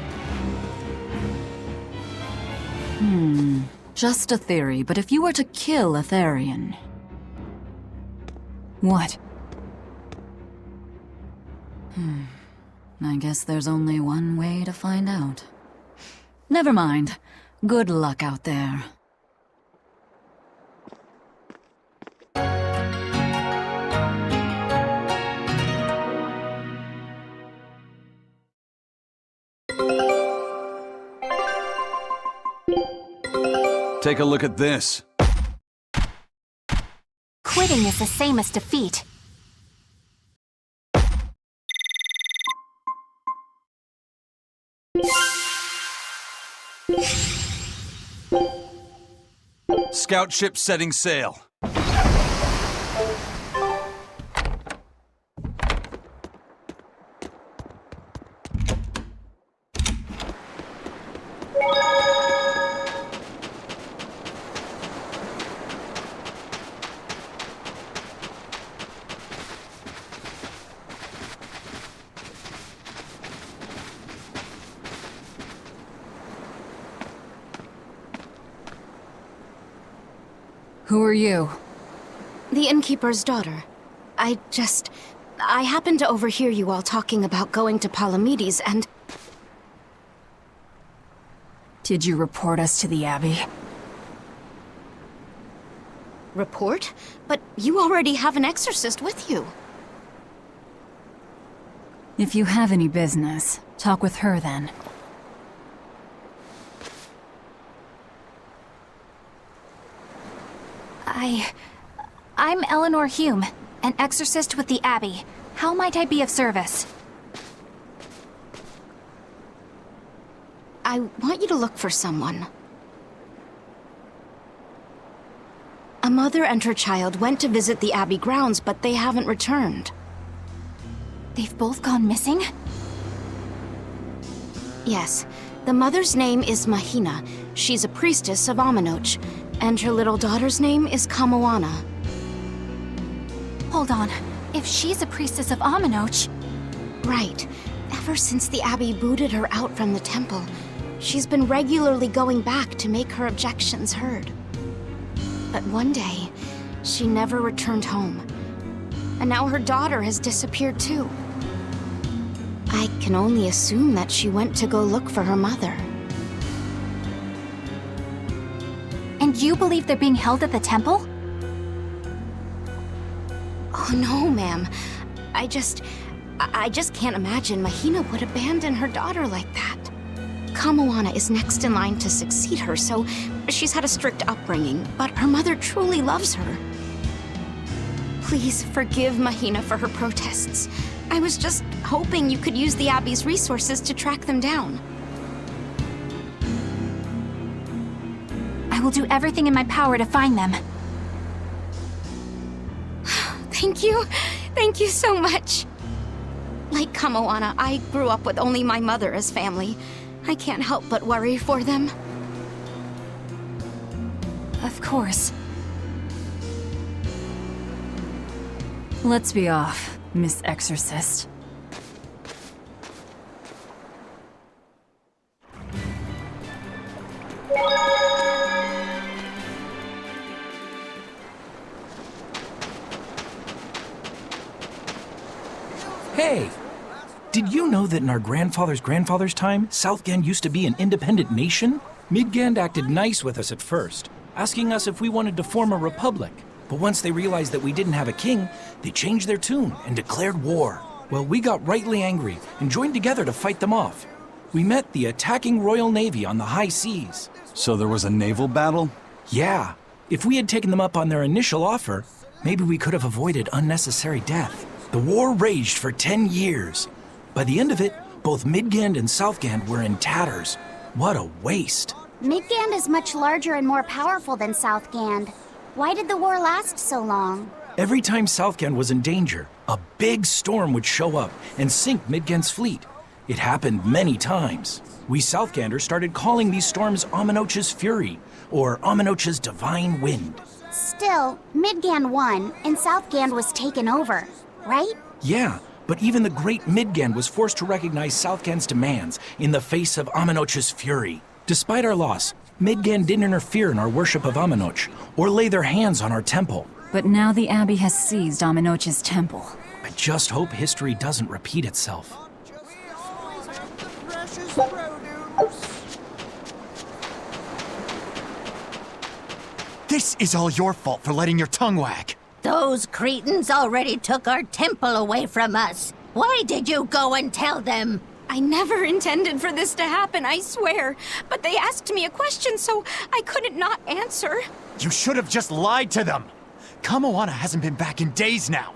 Just a theory, but if you were to kill a Therian... What? I guess there's only one way to find out. Never mind. Good luck out there. Take a look at this. Quitting is the same as defeat. Scout ship setting sail. Who are you? The innkeeper's daughter. I happened to overhear you all talking about going to Palamedes and... Did you report us to the Abbey? Report? But you already have an exorcist with you. If you have any business, talk with her then. I'm Eleanor Hume, an exorcist with the Abbey. How might I be of service? I want you to look for someone. A mother and her child went to visit the Abbey grounds, but they haven't returned. They've both gone missing? Yes. The mother's name is Mahina. She's a priestess of Amenoch. And her little daughter's name is Kamoana. Hold on. If she's a priestess of Amenoch... Right. Ever since the Abbey booted her out from the temple, she's been regularly going back to make her objections heard. But one day, she never returned home. And now her daughter has disappeared too. I can only assume that she went to go look for her mother. And you believe they're being held at the temple? Oh no, ma'am. I just can't imagine Mahina would abandon her daughter like that. Kamoana is next in line to succeed her, so she's had a strict upbringing, but her mother truly loves her. Please forgive Mahina for her protests. I was just hoping you could use the Abbey's resources to track them down. I will do everything in my power to find them. Thank you. Thank you so much. Like Kamoana, I grew up with only my mother as family. I can't help but worry for them. Of course. Let's be off, Miss Exorcist. Hey! Did you know that in our grandfather's time, Southgand used to be an independent nation? Midgand acted nice with us at first, asking us if we wanted to form a republic. But once they realized that we didn't have a king, they changed their tune and declared war. Well, we got rightly angry and joined together to fight them off. We met the attacking Royal Navy on the high seas. So there was a naval battle? Yeah. If we had taken them up on their initial offer, maybe we could have avoided unnecessary death. The war raged for 10 years. By the end of it, both Midgand and Southgand were in tatters. What a waste. Midgand is much larger and more powerful than Southgand. Why did the war last so long? Every time Southgand was in danger, a big storm would show up and sink Midgand's fleet. It happened many times. We Southganders started calling these storms Aminoch's Fury, or Aminoch's Divine Wind. Still, Midgand won, and Southgand was taken over, right? Yeah, but even the great Midgand was forced to recognize Southgand's demands in the face of Aminoch's Fury. Despite our loss, Midgand didn't interfere in our worship of Aminoch, or lay their hands on our temple. But now the Abbey has seized Aminoch's temple. I just hope history doesn't repeat itself. This is all your fault for letting your tongue wag. Those cretins already took our temple away from us. Why did you go and tell them? I never intended for this to happen, I swear. But they asked me a question, so I couldn't not answer. You should have just lied to them. Kamoana hasn't been back in days now.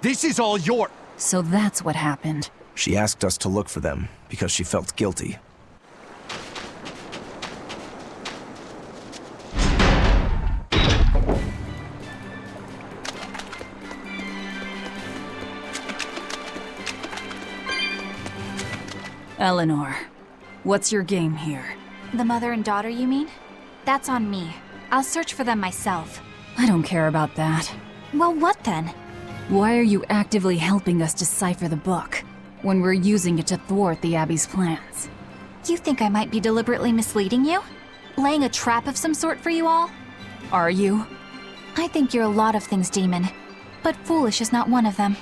This is all your... So that's what happened. She asked us to look for them because she felt guilty. Eleanor, what's your game here? The mother and daughter, you mean? That's on me. I'll search for them myself. I don't care about that. Well, what then? Why are you actively helping us decipher the book, when we're using it to thwart the Abbey's plans? You think I might be deliberately misleading you? Laying a trap of some sort for you all? Are you? I think you're a lot of things, Demon. But foolish is not one of them.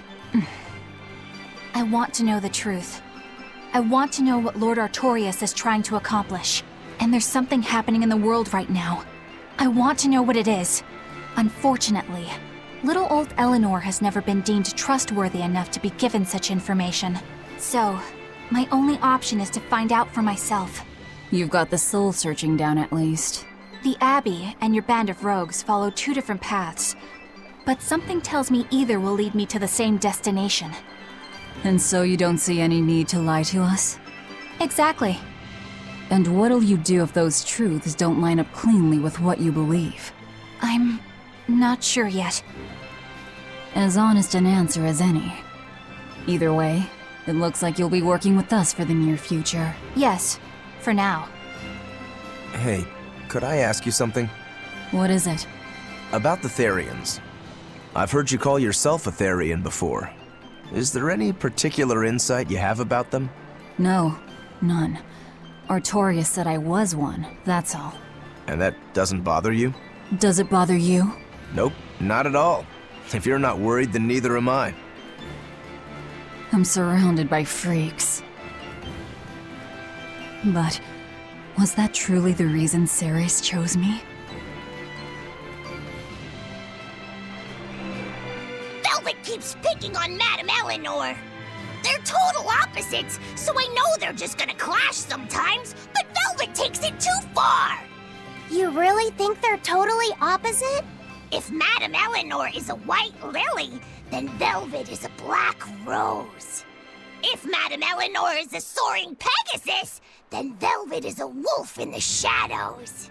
I want to know the truth. I want to know what Lord Artorias is trying to accomplish. And there's something happening in the world right now. I want to know what it is. Unfortunately, little old Eleanor has never been deemed trustworthy enough to be given such information. So, my only option is to find out for myself. You've got the soul searching down at least. The Abbey and your band of rogues follow two different paths. But something tells me either will lead me to the same destination. And so you don't see any need to lie to us? Exactly. And what'll you do if those truths don't line up cleanly with what you believe? I'm not sure yet. As honest an answer as any. Either way, it looks like you'll be working with us for the near future. Yes, for now. Hey, could I ask you something? What is it? About the Therians. I've heard you call yourself a Therian before. Is there any particular insight you have about them? No, none. Artorias said I was one, that's all. And that doesn't bother you? Does it bother you? Nope, not at all. If you're not worried, then neither am I. I'm surrounded by freaks. But was that truly the reason Ceres chose me? Velvet keeps picking on Madame Eleanor. They're total opposites, so I know they're just gonna clash sometimes, but Velvet takes it too far! You really think they're totally opposite? If Madame Eleanor is a white lily, then Velvet is a black rose. If Madame Eleanor is a soaring Pegasus, then Velvet is a wolf in the shadows.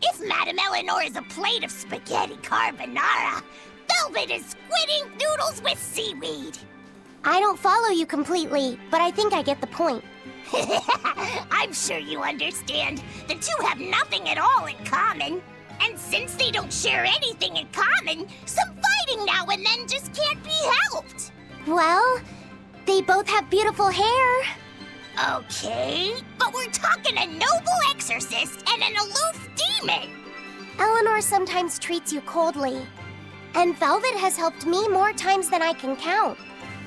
If Madame Eleanor is a plate of spaghetti carbonara, Velvet is squidding noodles with seaweed. I don't follow you completely, but I think I get the point. I'm sure you understand. The two have nothing at all in common. And since they don't share anything in common, some fighting now and then just can't be helped. Well, they both have beautiful hair. Okay, but we're talking a noble exorcist and an aloof demon. Eleanor sometimes treats you coldly. And Velvet has helped me more times than I can count.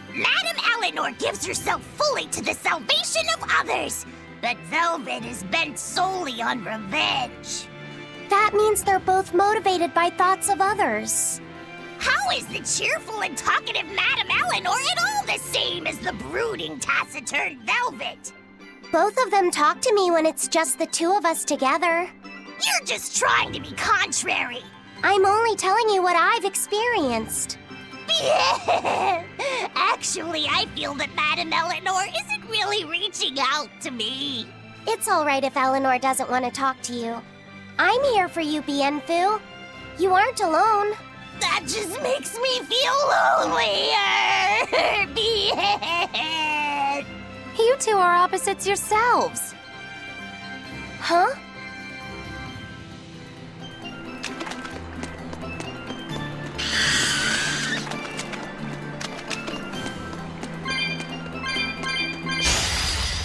Madame Eleanor gives herself fully to the salvation of others, but Velvet is bent solely on revenge. That means they're both motivated by thoughts of others. is the cheerful and talkative Madame Eleanor at all the same as the brooding, taciturn Velvet? Both of them talk to me when it's just the two of us together. You're just trying to be contrary. I'm only telling you what I've experienced. Actually, I feel that Madame Eleanor isn't really reaching out to me. It's all right if Eleanor doesn't want to talk to you. I'm here for you, Bienfu. You aren't alone. That just makes me feel lonelier. Bien. You two are opposites yourselves. Huh?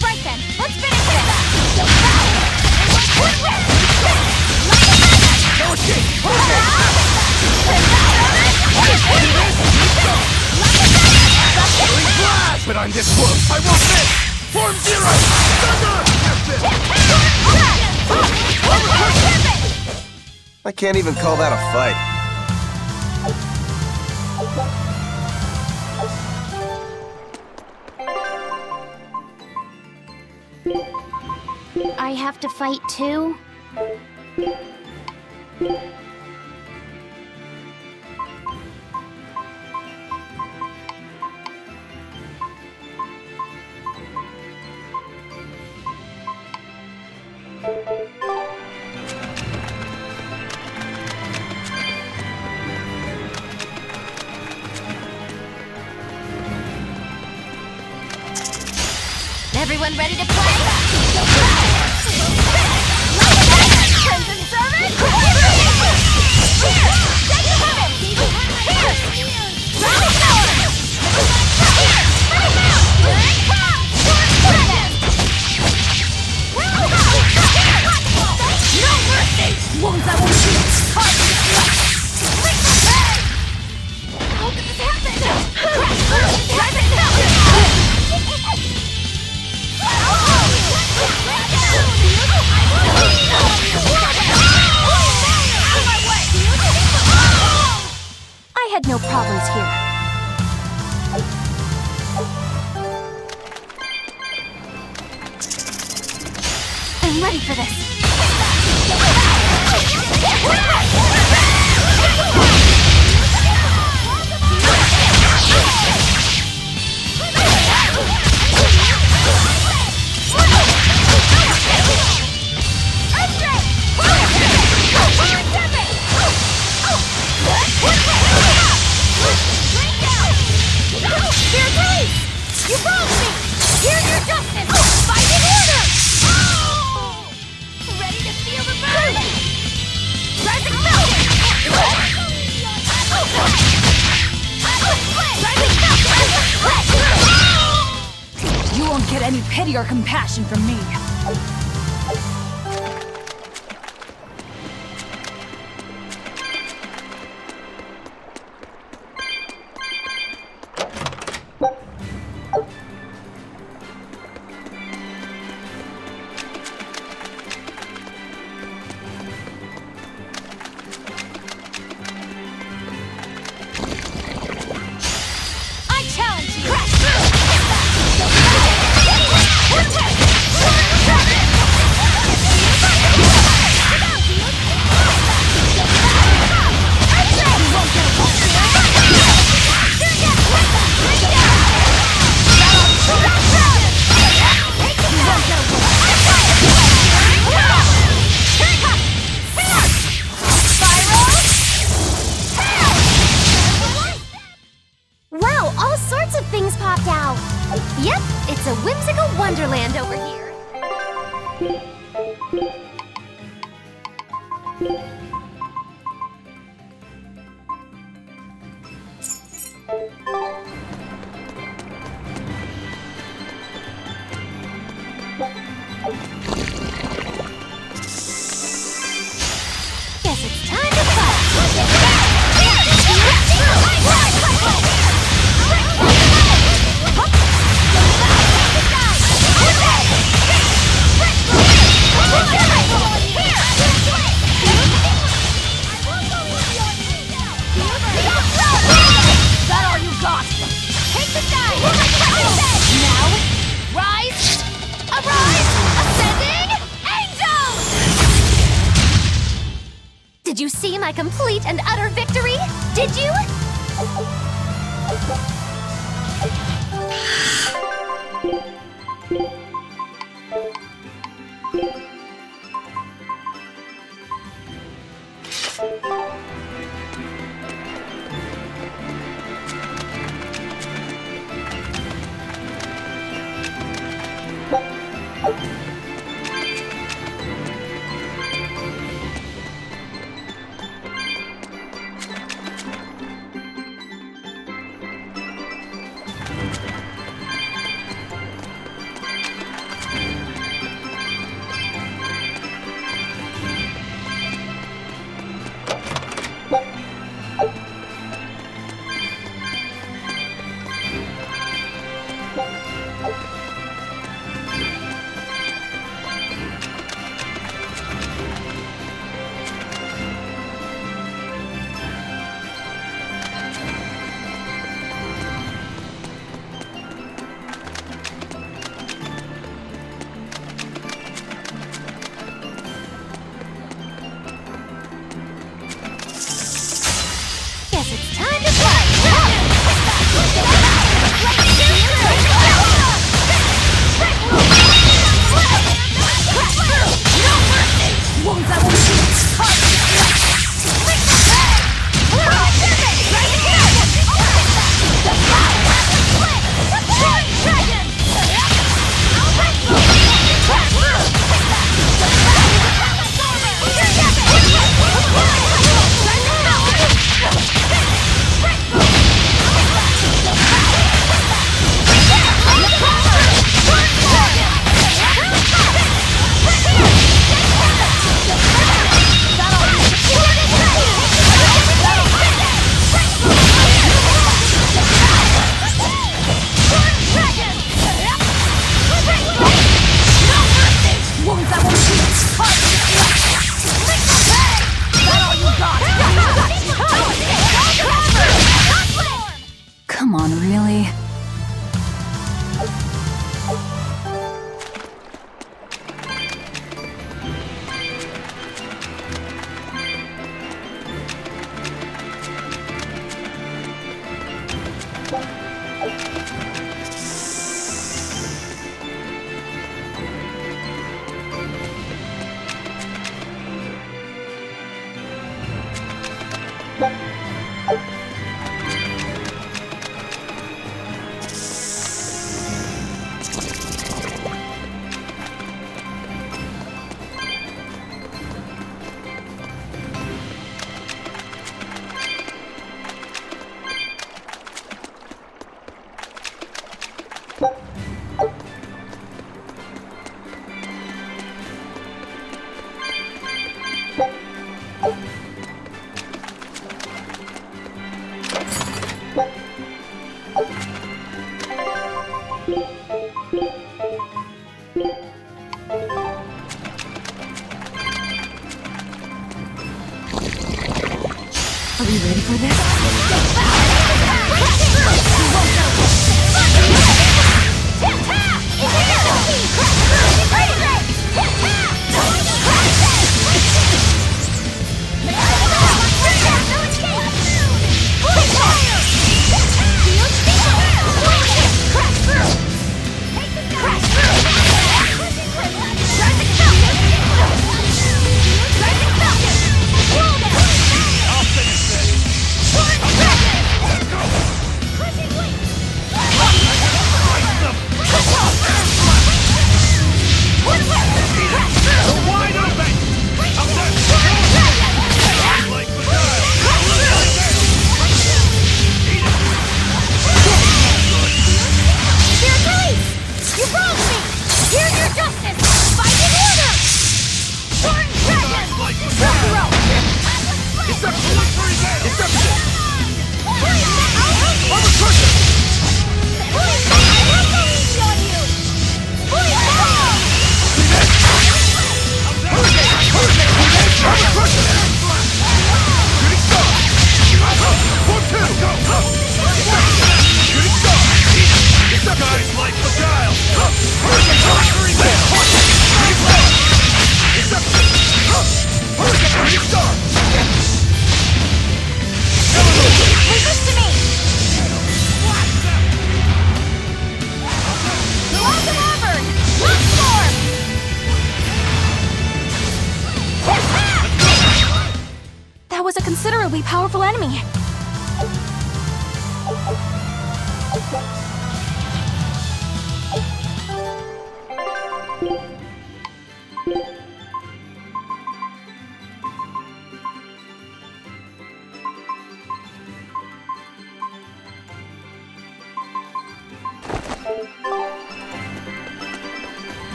Right then, let's finish this! No escape! But I'm this close! I won't miss! Form zero! Thunder! I can't even call that a fight. I have to fight too? Everyone ready to play? Crimson Servant! I had no problems here. I'm ready for this. You wronged me! Here's your justice! Fight in order! Ready to feel the burn? Rising Falcon! Rising Falcon! You won't get any pity or compassion from me. Yep, it's a whimsical wonderland over here. Guess it's time to fight! Did you see my complete and utter victory? Did you? Guess it's time to play! Come on, really? Are we ready for this? I'll finish this. incredibly powerful enemy.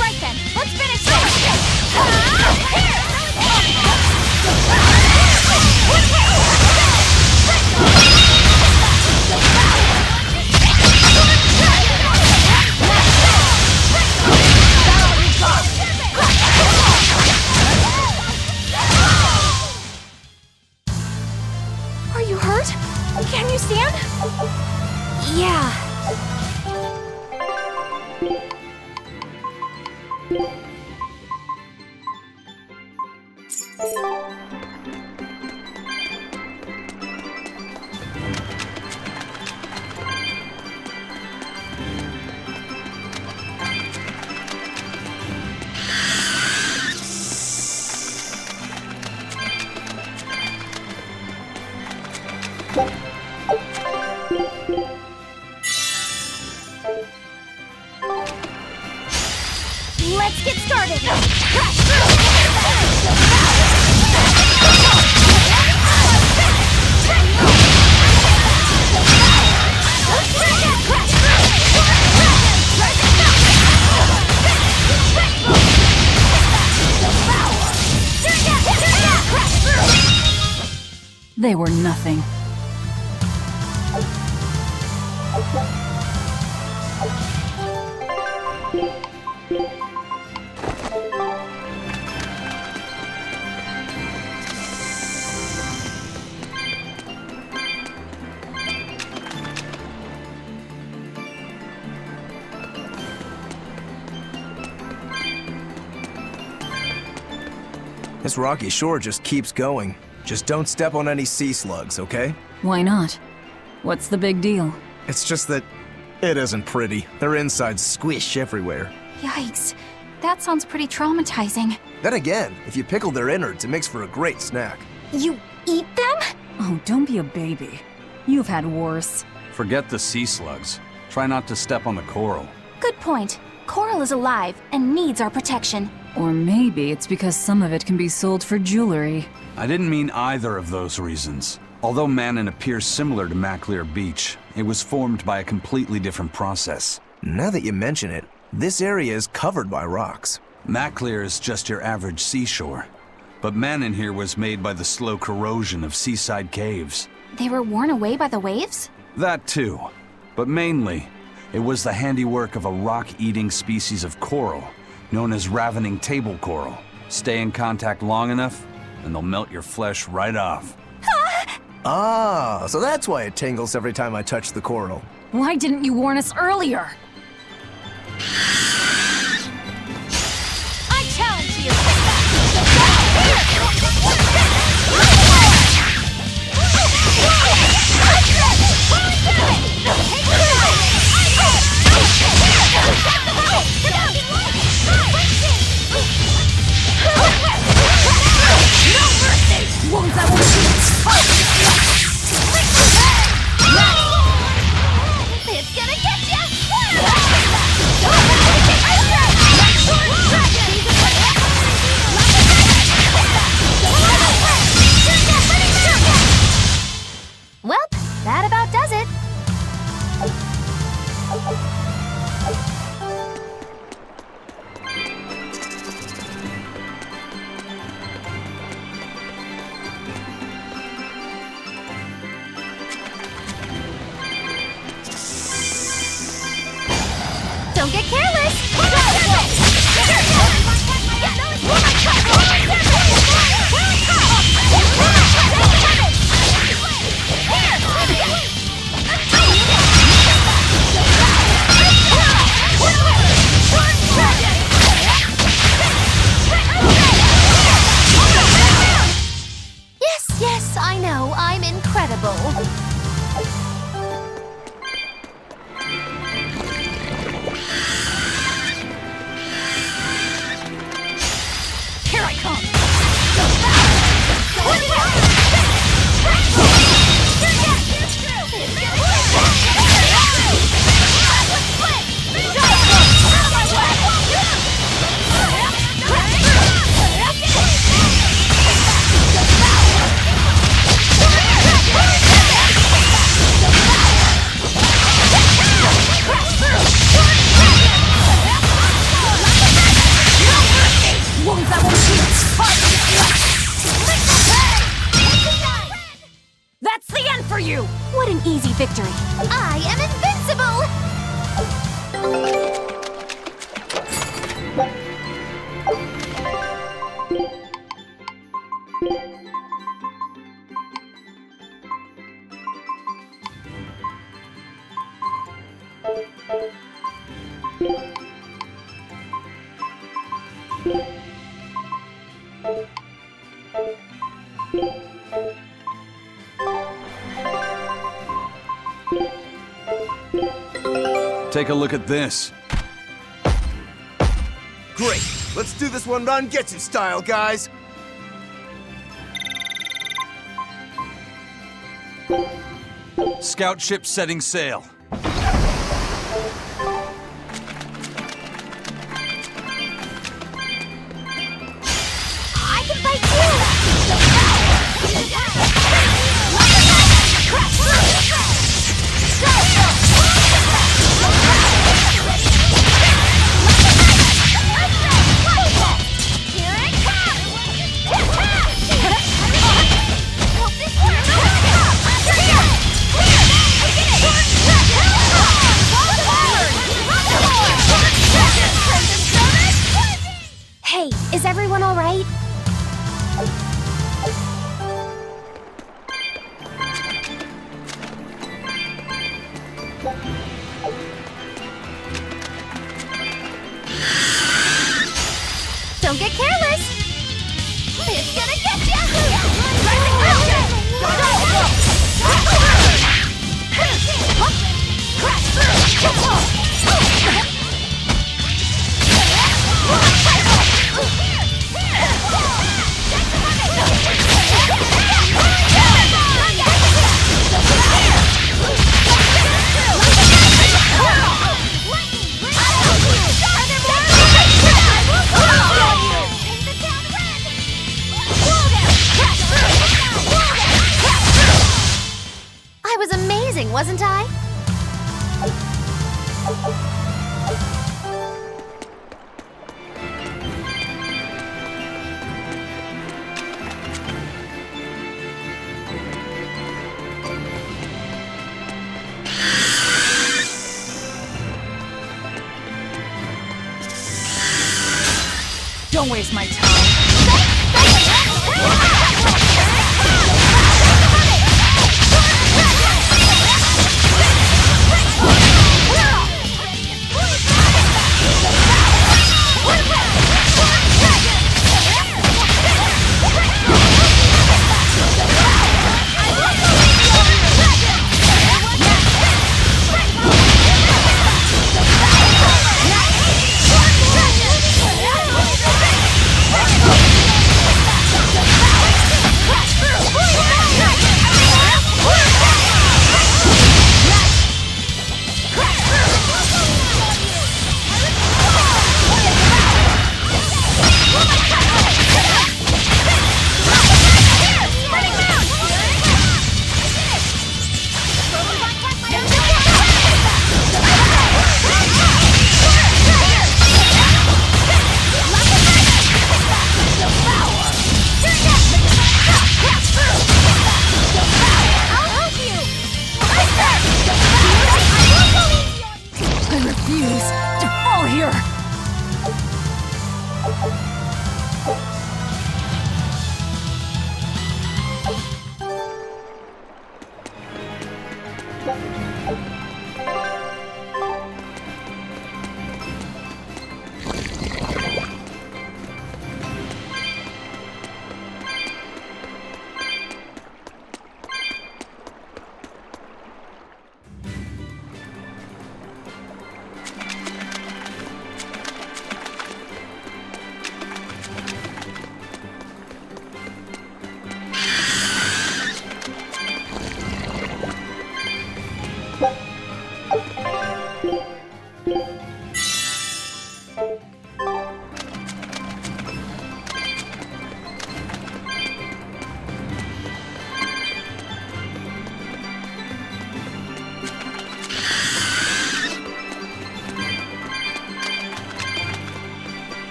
Right then, let's finish Are you hurt? Can you stand? Yeah. Let's get started! They were nothing. This rocky shore just keeps going. Just don't step on any sea slugs, okay? Why not? What's the big deal? It's just that it isn't pretty. Their insides squish everywhere. Yikes. That sounds pretty traumatizing. Then again, if you pickle their innards, it makes for a great snack. You eat them? Oh, don't be a baby. You've had worse. Forget the sea slugs. Try not to step on the coral. Good point. Coral is alive and needs our protection. Or maybe it's because some of it can be sold for jewelry. I didn't mean either of those reasons. Although Manon appears similar to Maclear Beach, it was formed by a completely different process. Now that you mention it, this area is covered by rocks. Maclear is just your average seashore. But Manon here was made by the slow corrosion of seaside caves. They were worn away by the waves? That too. But mainly, it was the handiwork of a rock-eating species of coral, known as ravening table coral. Stay in contact long enough, and they'll melt your flesh right off. Ah, so that's why it tingles every time I touch the coral. Why didn't you warn us earlier? I challenge you! It's gonna get ya! you! What an easy victory! I am invincible! Take a look at this. Great! Let's do this one Rangetsu style, guys! Scout ship setting sail. I can fight too! Here it comes! Hope this works! Hey, is everyone all right? Don't get careless! It's gonna get you! I was amazing, wasn't I? Don't waste my time.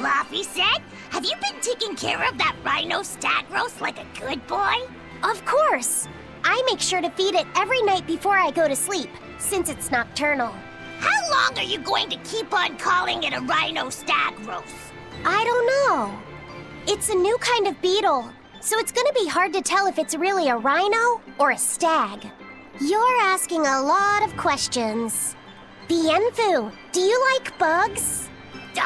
Laffy said, have you been taking care of that rhino stag roast like a good boy? Of course! I make sure to feed it every night before I go to sleep, since it's nocturnal. How long are you going to keep on calling it a rhino-stagros? I don't know. It's a new kind of beetle, so it's gonna be hard to tell if it's really a rhino or a stag. You're asking a lot of questions. Bienfu, do you like bugs? Duh!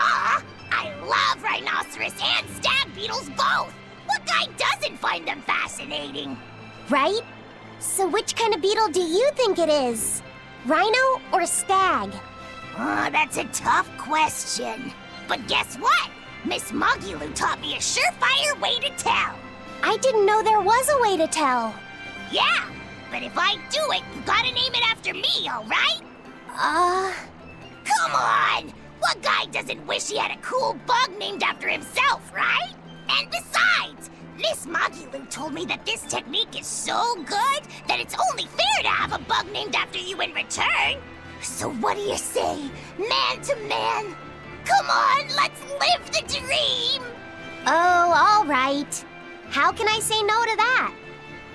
I love rhinoceros and stag beetles both! What guy doesn't find them fascinating? Right? So which kind of beetle do you think it is? Rhino or stag? Oh, that's a tough question. But guess what? Miss Mogulu taught me a surefire way to tell. I didn't know there was a way to tell. Yeah, but if I do it, you gotta name it after me, alright? Come on! What guy doesn't wish he had a cool bug named after himself, right? And besides, Miss Mogulu told me that this technique is so good that it's only fair to have a bug named after you in return. So what do you say, man to man? Come on, let's live the dream! Oh, all right. How can I say no to that?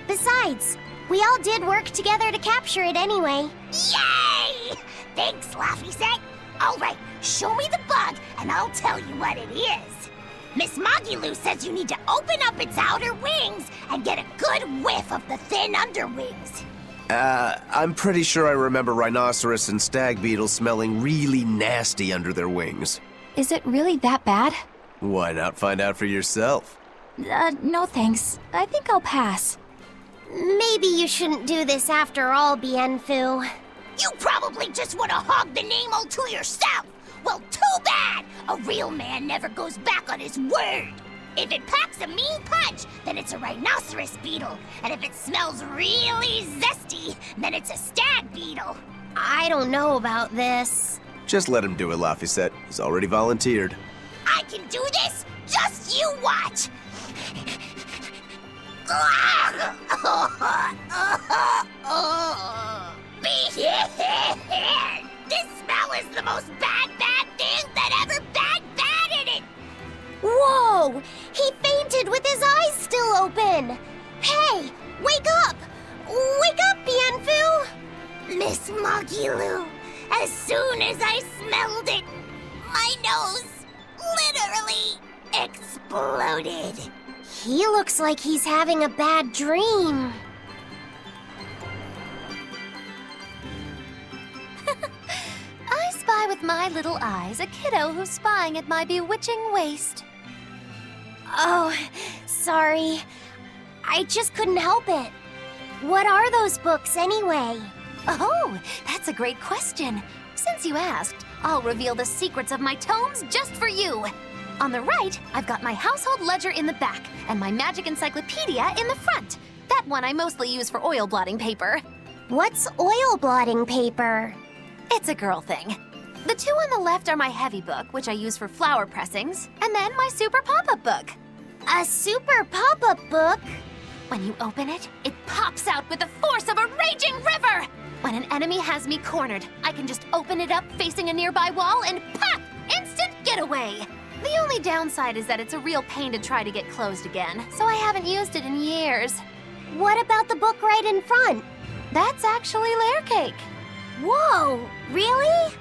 Besides, we all did work together to capture it anyway. Yay! Thanks, Laffy-set. All right, show me the bug and I'll tell you what it is. Miss Mogulu says you need to open up its outer wings and get a good whiff of the thin underwings. I'm pretty sure I remember rhinoceros and stag beetles smelling really nasty under their wings. Is it really that bad? Why not find out for yourself? No thanks. I think I'll pass. Maybe you shouldn't do this after all, Bienfu. You probably just want to hog the name all to yourself. Well, too bad! A real man never goes back on his word. If it packs a mean punch, then it's a rhinoceros beetle. And if it smells really zesty, then it's a stag beetle. I don't know about this. Just let him do it, Laffy-set. He's already volunteered. I can do this! Just you watch! This smell is the most bad thing that ever bad in it! Whoa! He fainted with his eyes still open! Hey! Wake up! Wake up, Bienfu! Miss Mogulu, as soon as I smelled it, my nose literally exploded. He looks like he's having a bad dream. I spy with my little eyes a kiddo who's spying at my bewitching waist. Oh, sorry. I just couldn't help it. What are those books anyway? Oh, that's a great question. Since you asked, I'll reveal the secrets of my tomes just for you. On the right, I've got my household ledger in the back and my magic encyclopedia in the front. That one I mostly use for oil blotting paper. What's oil blotting paper? It's a girl thing. The two on the left are my heavy book, which I use for flower pressings, and then my super pop-up book. A super pop-up book? When you open it, it pops out with the force of a raging river! When an enemy has me cornered, I can just open it up facing a nearby wall and pop! Instant getaway! The only downside is that it's a real pain to try to get closed again, so I haven't used it in years. What about the book right in front? That's actually layer cake. Whoa, really?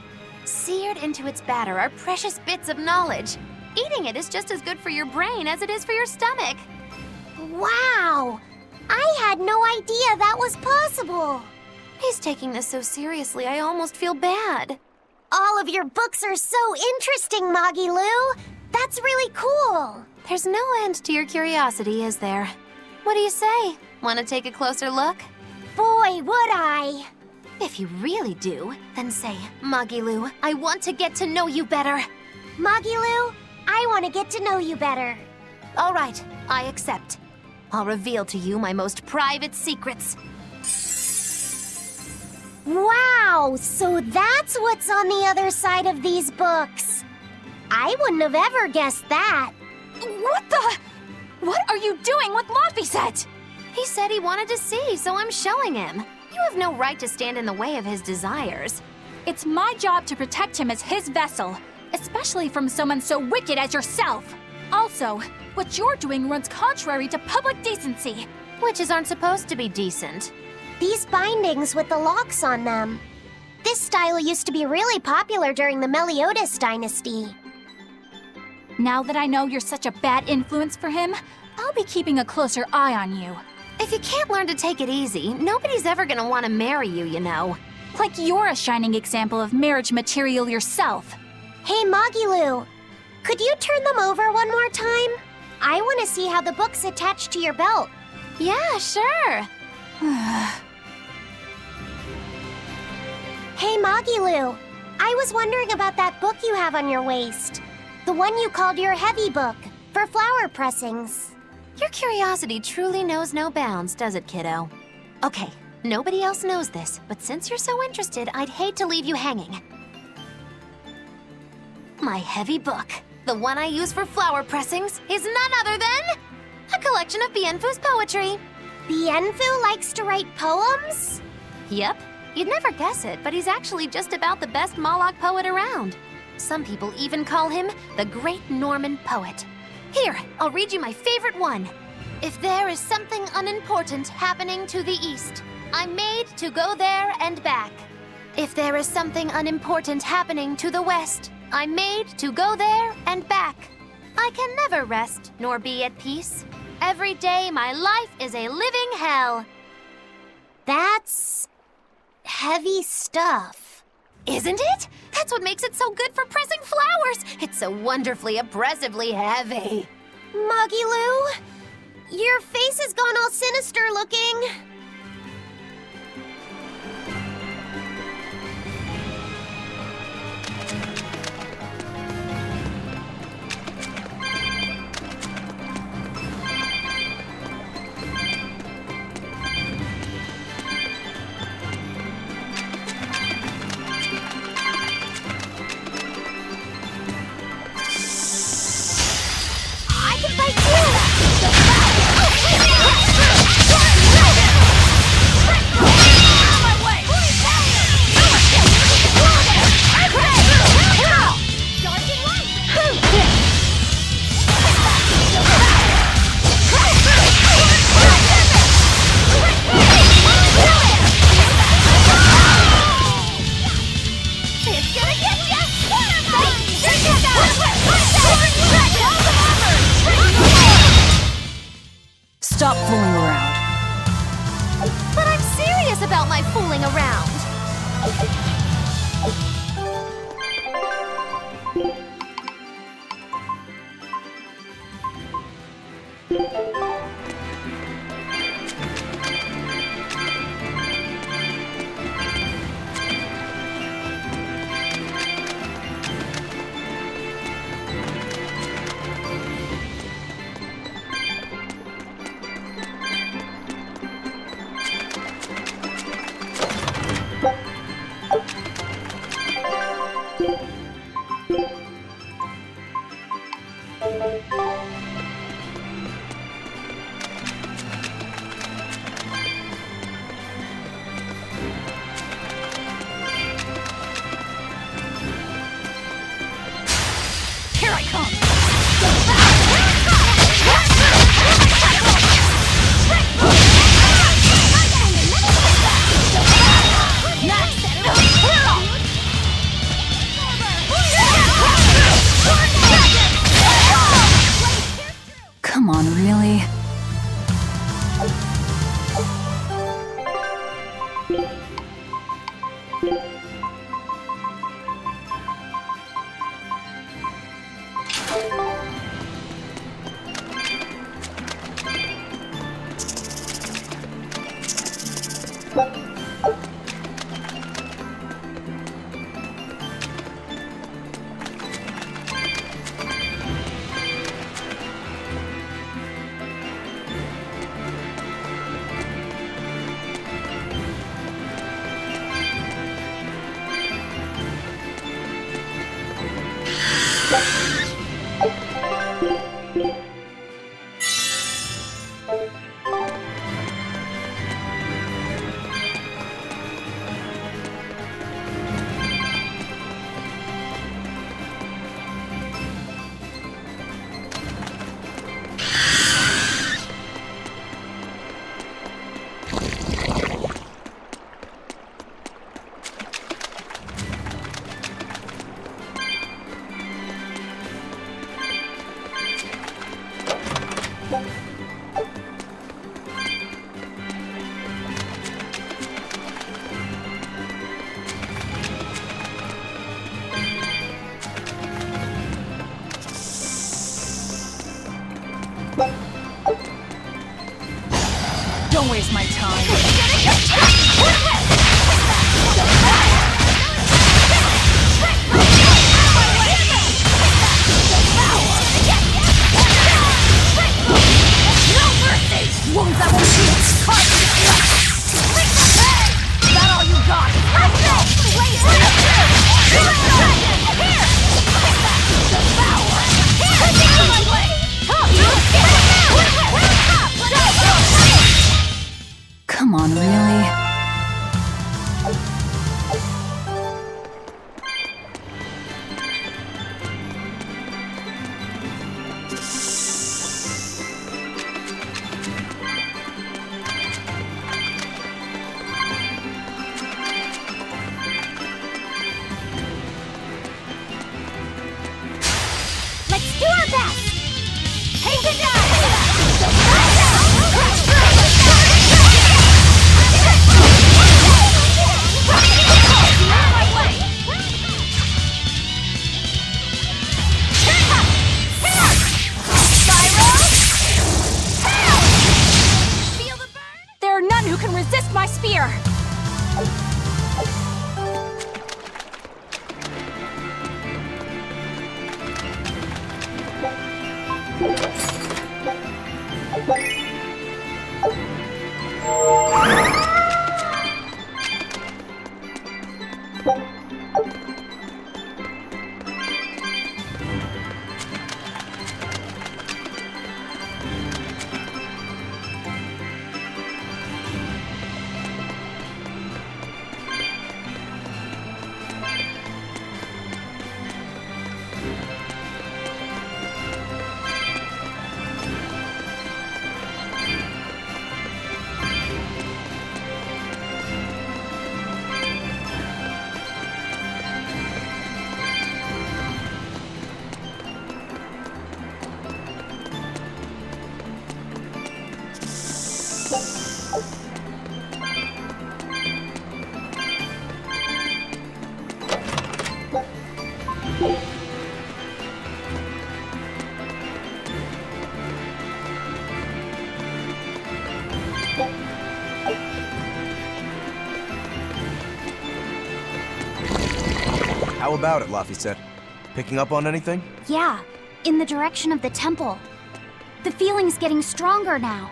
Seared into its batter are precious bits of knowledge. Eating it is just as good for your brain as it is for your stomach. Wow! I had no idea that was possible. He's taking this so seriously, I almost feel bad. All of your books are so interesting, Moggy-Loo. That's really cool. There's no end to your curiosity, is there? What do you say? Want to take a closer look? Boy, would I. If you really do, then say, Moggy-Loo, I want to get to know you better. Moggy-Loo, I want to get to know you better. All right, I accept. I'll reveal to you my most private secrets. Wow, so that's what's on the other side of these books. I wouldn't have ever guessed that. What the? What are you doing with Laffy-set? He said he wanted to see, so I'm showing him. You have no right to stand in the way of his desires. It's my job to protect him as his vessel, especially from someone so wicked as yourself. Also, what you're doing runs contrary to public decency. Witches aren't supposed to be decent. These bindings with the locks on them. This style used to be really popular during the Meliodas dynasty. Now that I know you're such a bad influence for him, I'll be keeping a closer eye on you. If you can't learn to take it easy, nobody's ever gonna want to marry you, you know. Like you're a shining example of marriage material yourself. Hey, Magilu, could you turn them over one more time? I want to see how the book's attached to your belt. Yeah, sure. Hey, Magilu, I was wondering about that book you have on your waist. The one you called your heavy book, for flower pressings. Your curiosity truly knows no bounds, does it, kiddo? Okay, nobody else knows this, but since you're so interested, I'd hate to leave you hanging. My heavy book, the one I use for flower pressings, is none other than a collection of Bienfu's poetry. Bienfu likes to write poems? Yep. You'd never guess it, but he's actually just about the best Moloch poet around. Some people even call him the Great Norman Poet. Here, I'll read you my favorite one. If there is something unimportant happening to the east, I'm made to go there and back. If there is something unimportant happening to the west, I'm made to go there and back. I can never rest nor be at peace. Every day my life is a living hell. That's heavy stuff. Isn't it? That's what makes it so good for pressing flowers. It's so wonderfully oppressively heavy. Magilu, your face has gone all sinister looking. Stop fooling around. But I'm serious about my fooling around. Come on, really? Don't waste my time. Wounds that won't heal. Is that all you got? Come on, really? Let's do our best! Take it down! There are none who can resist my spear! How about it, Laphicet? Picking up on anything? Yeah, in the direction of the temple. The feeling's getting stronger now.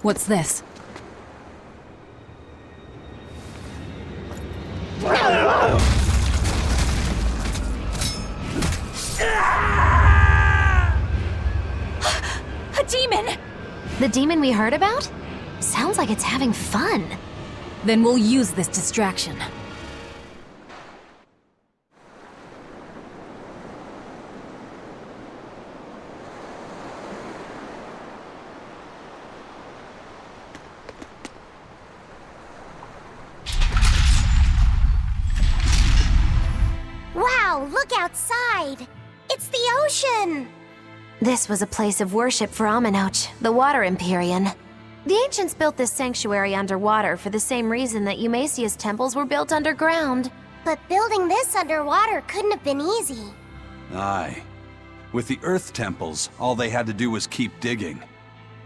What's this? A demon! The demon we heard about? Sounds like it's having fun. Then we'll use this distraction. Wow, look outside! It's the ocean! This was a place of worship for Amenoch, the Water Empyrean. The ancients built this sanctuary underwater for the same reason that Eumasia's temples were built underground. But building this underwater couldn't have been easy. Aye. With the Earth temples, all they had to do was keep digging.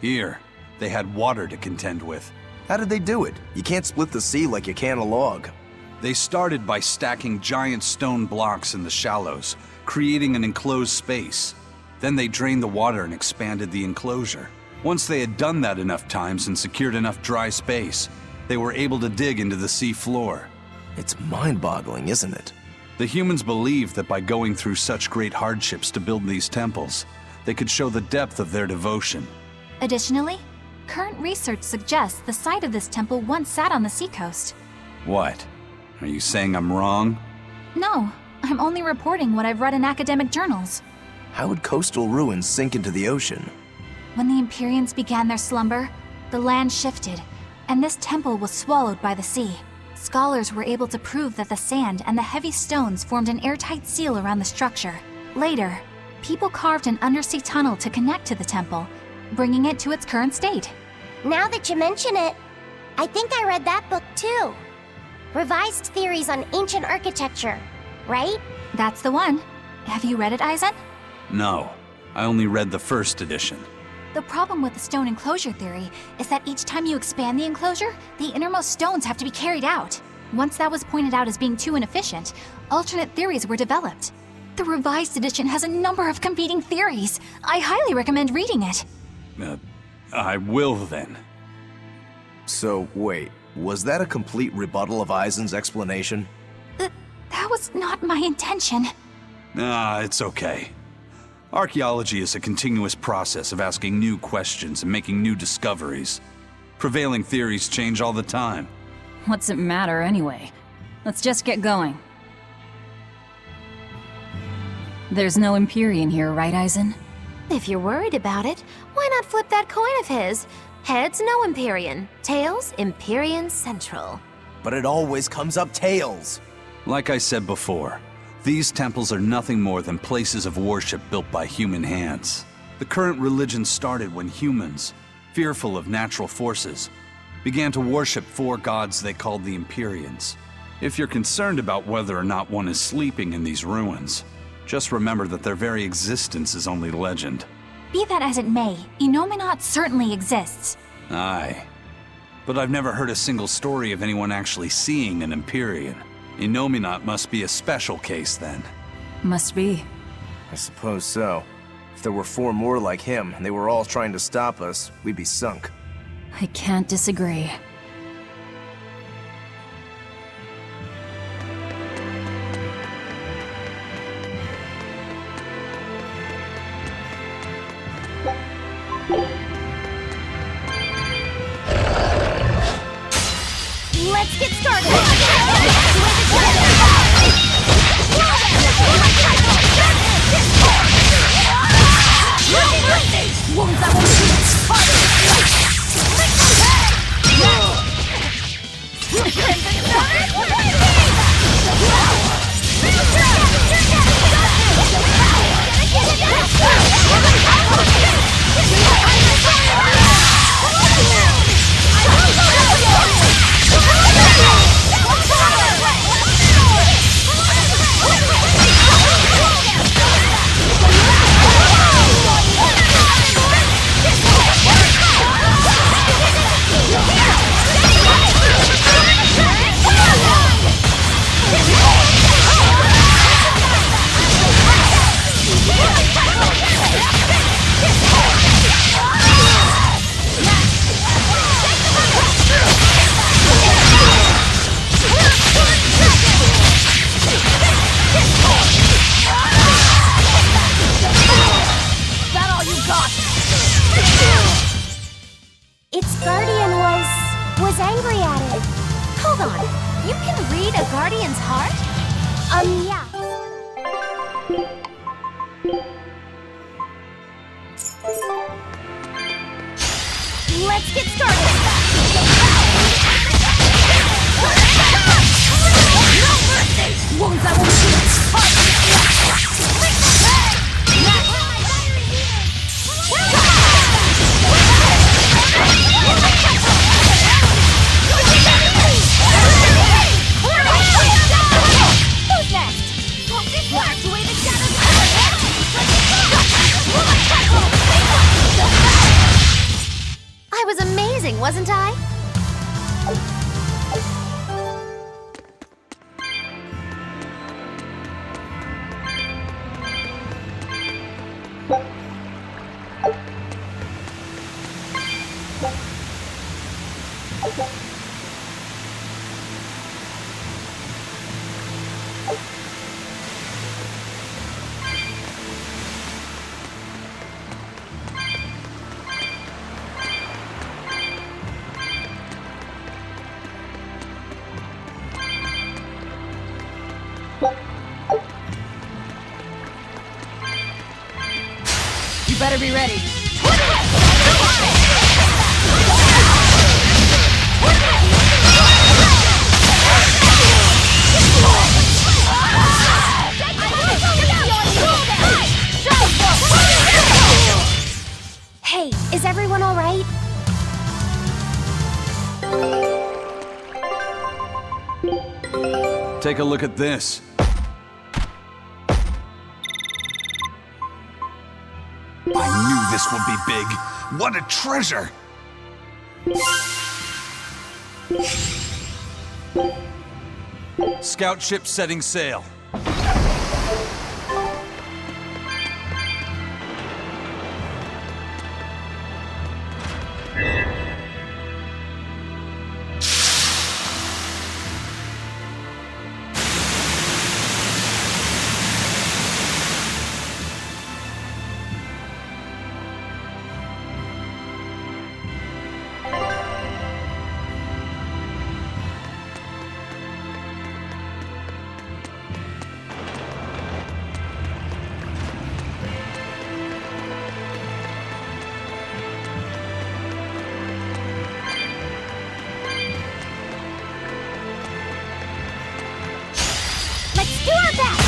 Here, they had water to contend with. How did they do it? You can't split the sea like you can a log. They started by stacking giant stone blocks in the shallows, creating an enclosed space. Then they drained the water and expanded the enclosure. Once they had done that enough times and secured enough dry space, they were able to dig into the sea floor. It's mind-boggling, isn't it? The humans believed that by going through such great hardships to build these temples, they could show the depth of their devotion. Additionally, current research suggests the site of this temple once sat on the seacoast. What? Are you saying I'm wrong? No, I'm only reporting what I've read in academic journals. How would coastal ruins sink into the ocean? When the Empyreans began their slumber, the land shifted, and this temple was swallowed by the sea. Scholars were able to prove that the sand and the heavy stones formed an airtight seal around the structure. Later, people carved an undersea tunnel to connect to the temple, bringing it to its current state. Now that you mention it, I think I read that book too. Revised Theories on Ancient Architecture, right? That's the one. Have you read it, Aizen? No, I only read the first edition. The problem with the stone enclosure theory is that each time you expand the enclosure, the innermost stones have to be carried out. Once that was pointed out as being too inefficient, alternate theories were developed. The revised edition has a number of competing theories. I highly recommend reading it. I will then. So, wait, was that a complete rebuttal of Aizen's explanation? That was not my intention. It's okay. Archaeology is a continuous process of asking new questions and making new discoveries. Prevailing theories change all the time. What's it matter anyway? Let's just get going. There's no Empyrean here, right, Aizen? If you're worried about it, why not flip that coin of his? Heads, no Empyrean. Tails, Empyrean Central. But it always comes up tails. Like I said before, these temples are nothing more than places of worship built by human hands. The current religion started when humans, fearful of natural forces, began to worship four gods they called the Empyreans. If you're concerned about whether or not one is sleeping in these ruins, just remember that their very existence is only legend. Be that as it may, Innominat certainly exists. Aye. But I've never heard a single story of anyone actually seeing an Empyrean. Innominat must be a special case then. Must be. I suppose so. If there were four more like him, and they were all trying to stop us, we'd be sunk. I can't disagree. Let's get started! Its guardian was angry at it. Hold on, you can read a Guardian's heart? Yeah. Let's get started! wasn't I? You better be ready. Hey, is everyone all right? Take a look at this. I knew this would be big. What a treasure! Scout ship setting sail. Let's do our best!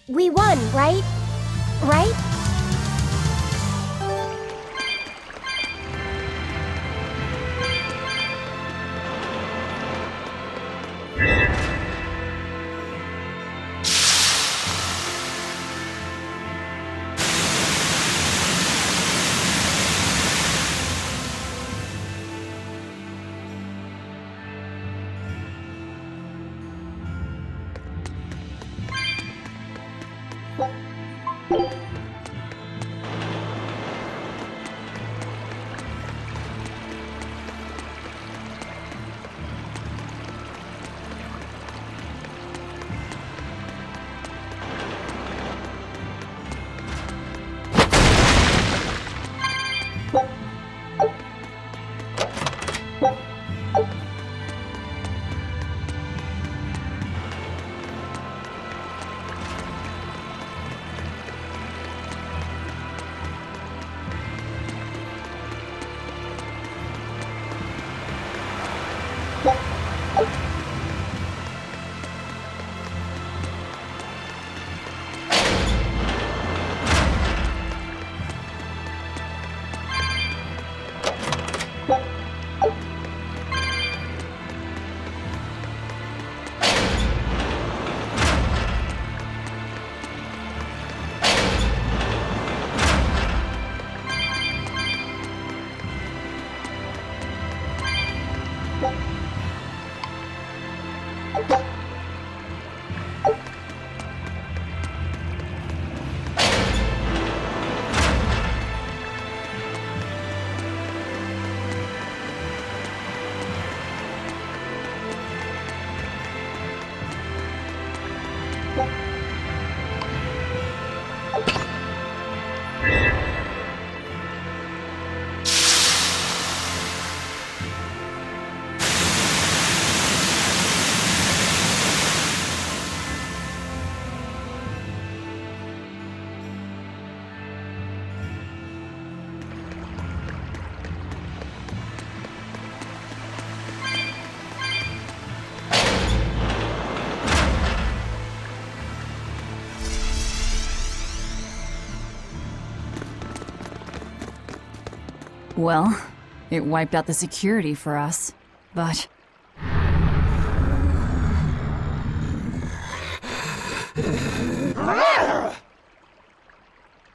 We won, right? Right? Well, It wiped out the security for us, but...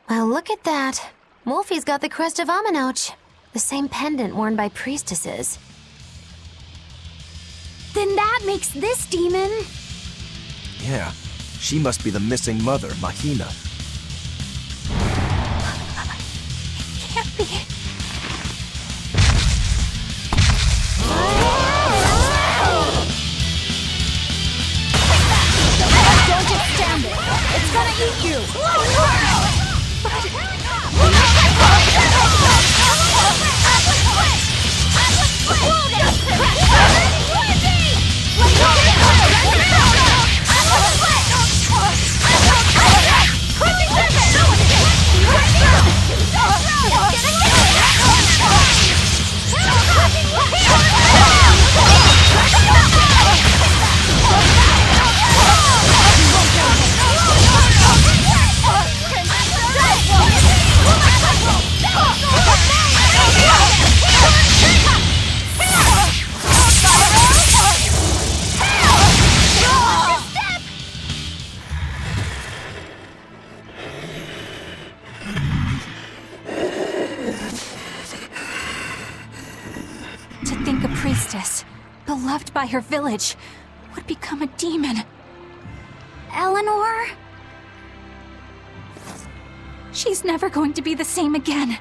Well, look at that. Wolfie's got the crest of Aminoch. The same pendant worn by priestesses. Then that makes this demon... Yeah, she must be the missing mother, Mahina. Can't be. Don't just stand there. It's gonna eat you. To think a priestess, beloved by her village, would become a demon. Eleanor? She's never going to be the same again.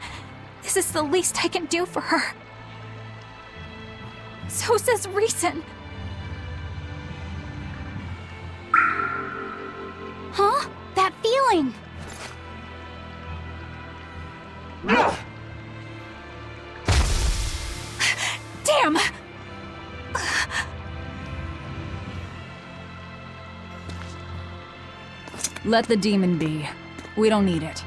This is the least I can do for her. So says reason. Huh? That feeling! Damn! Let the demon be. We don't need it.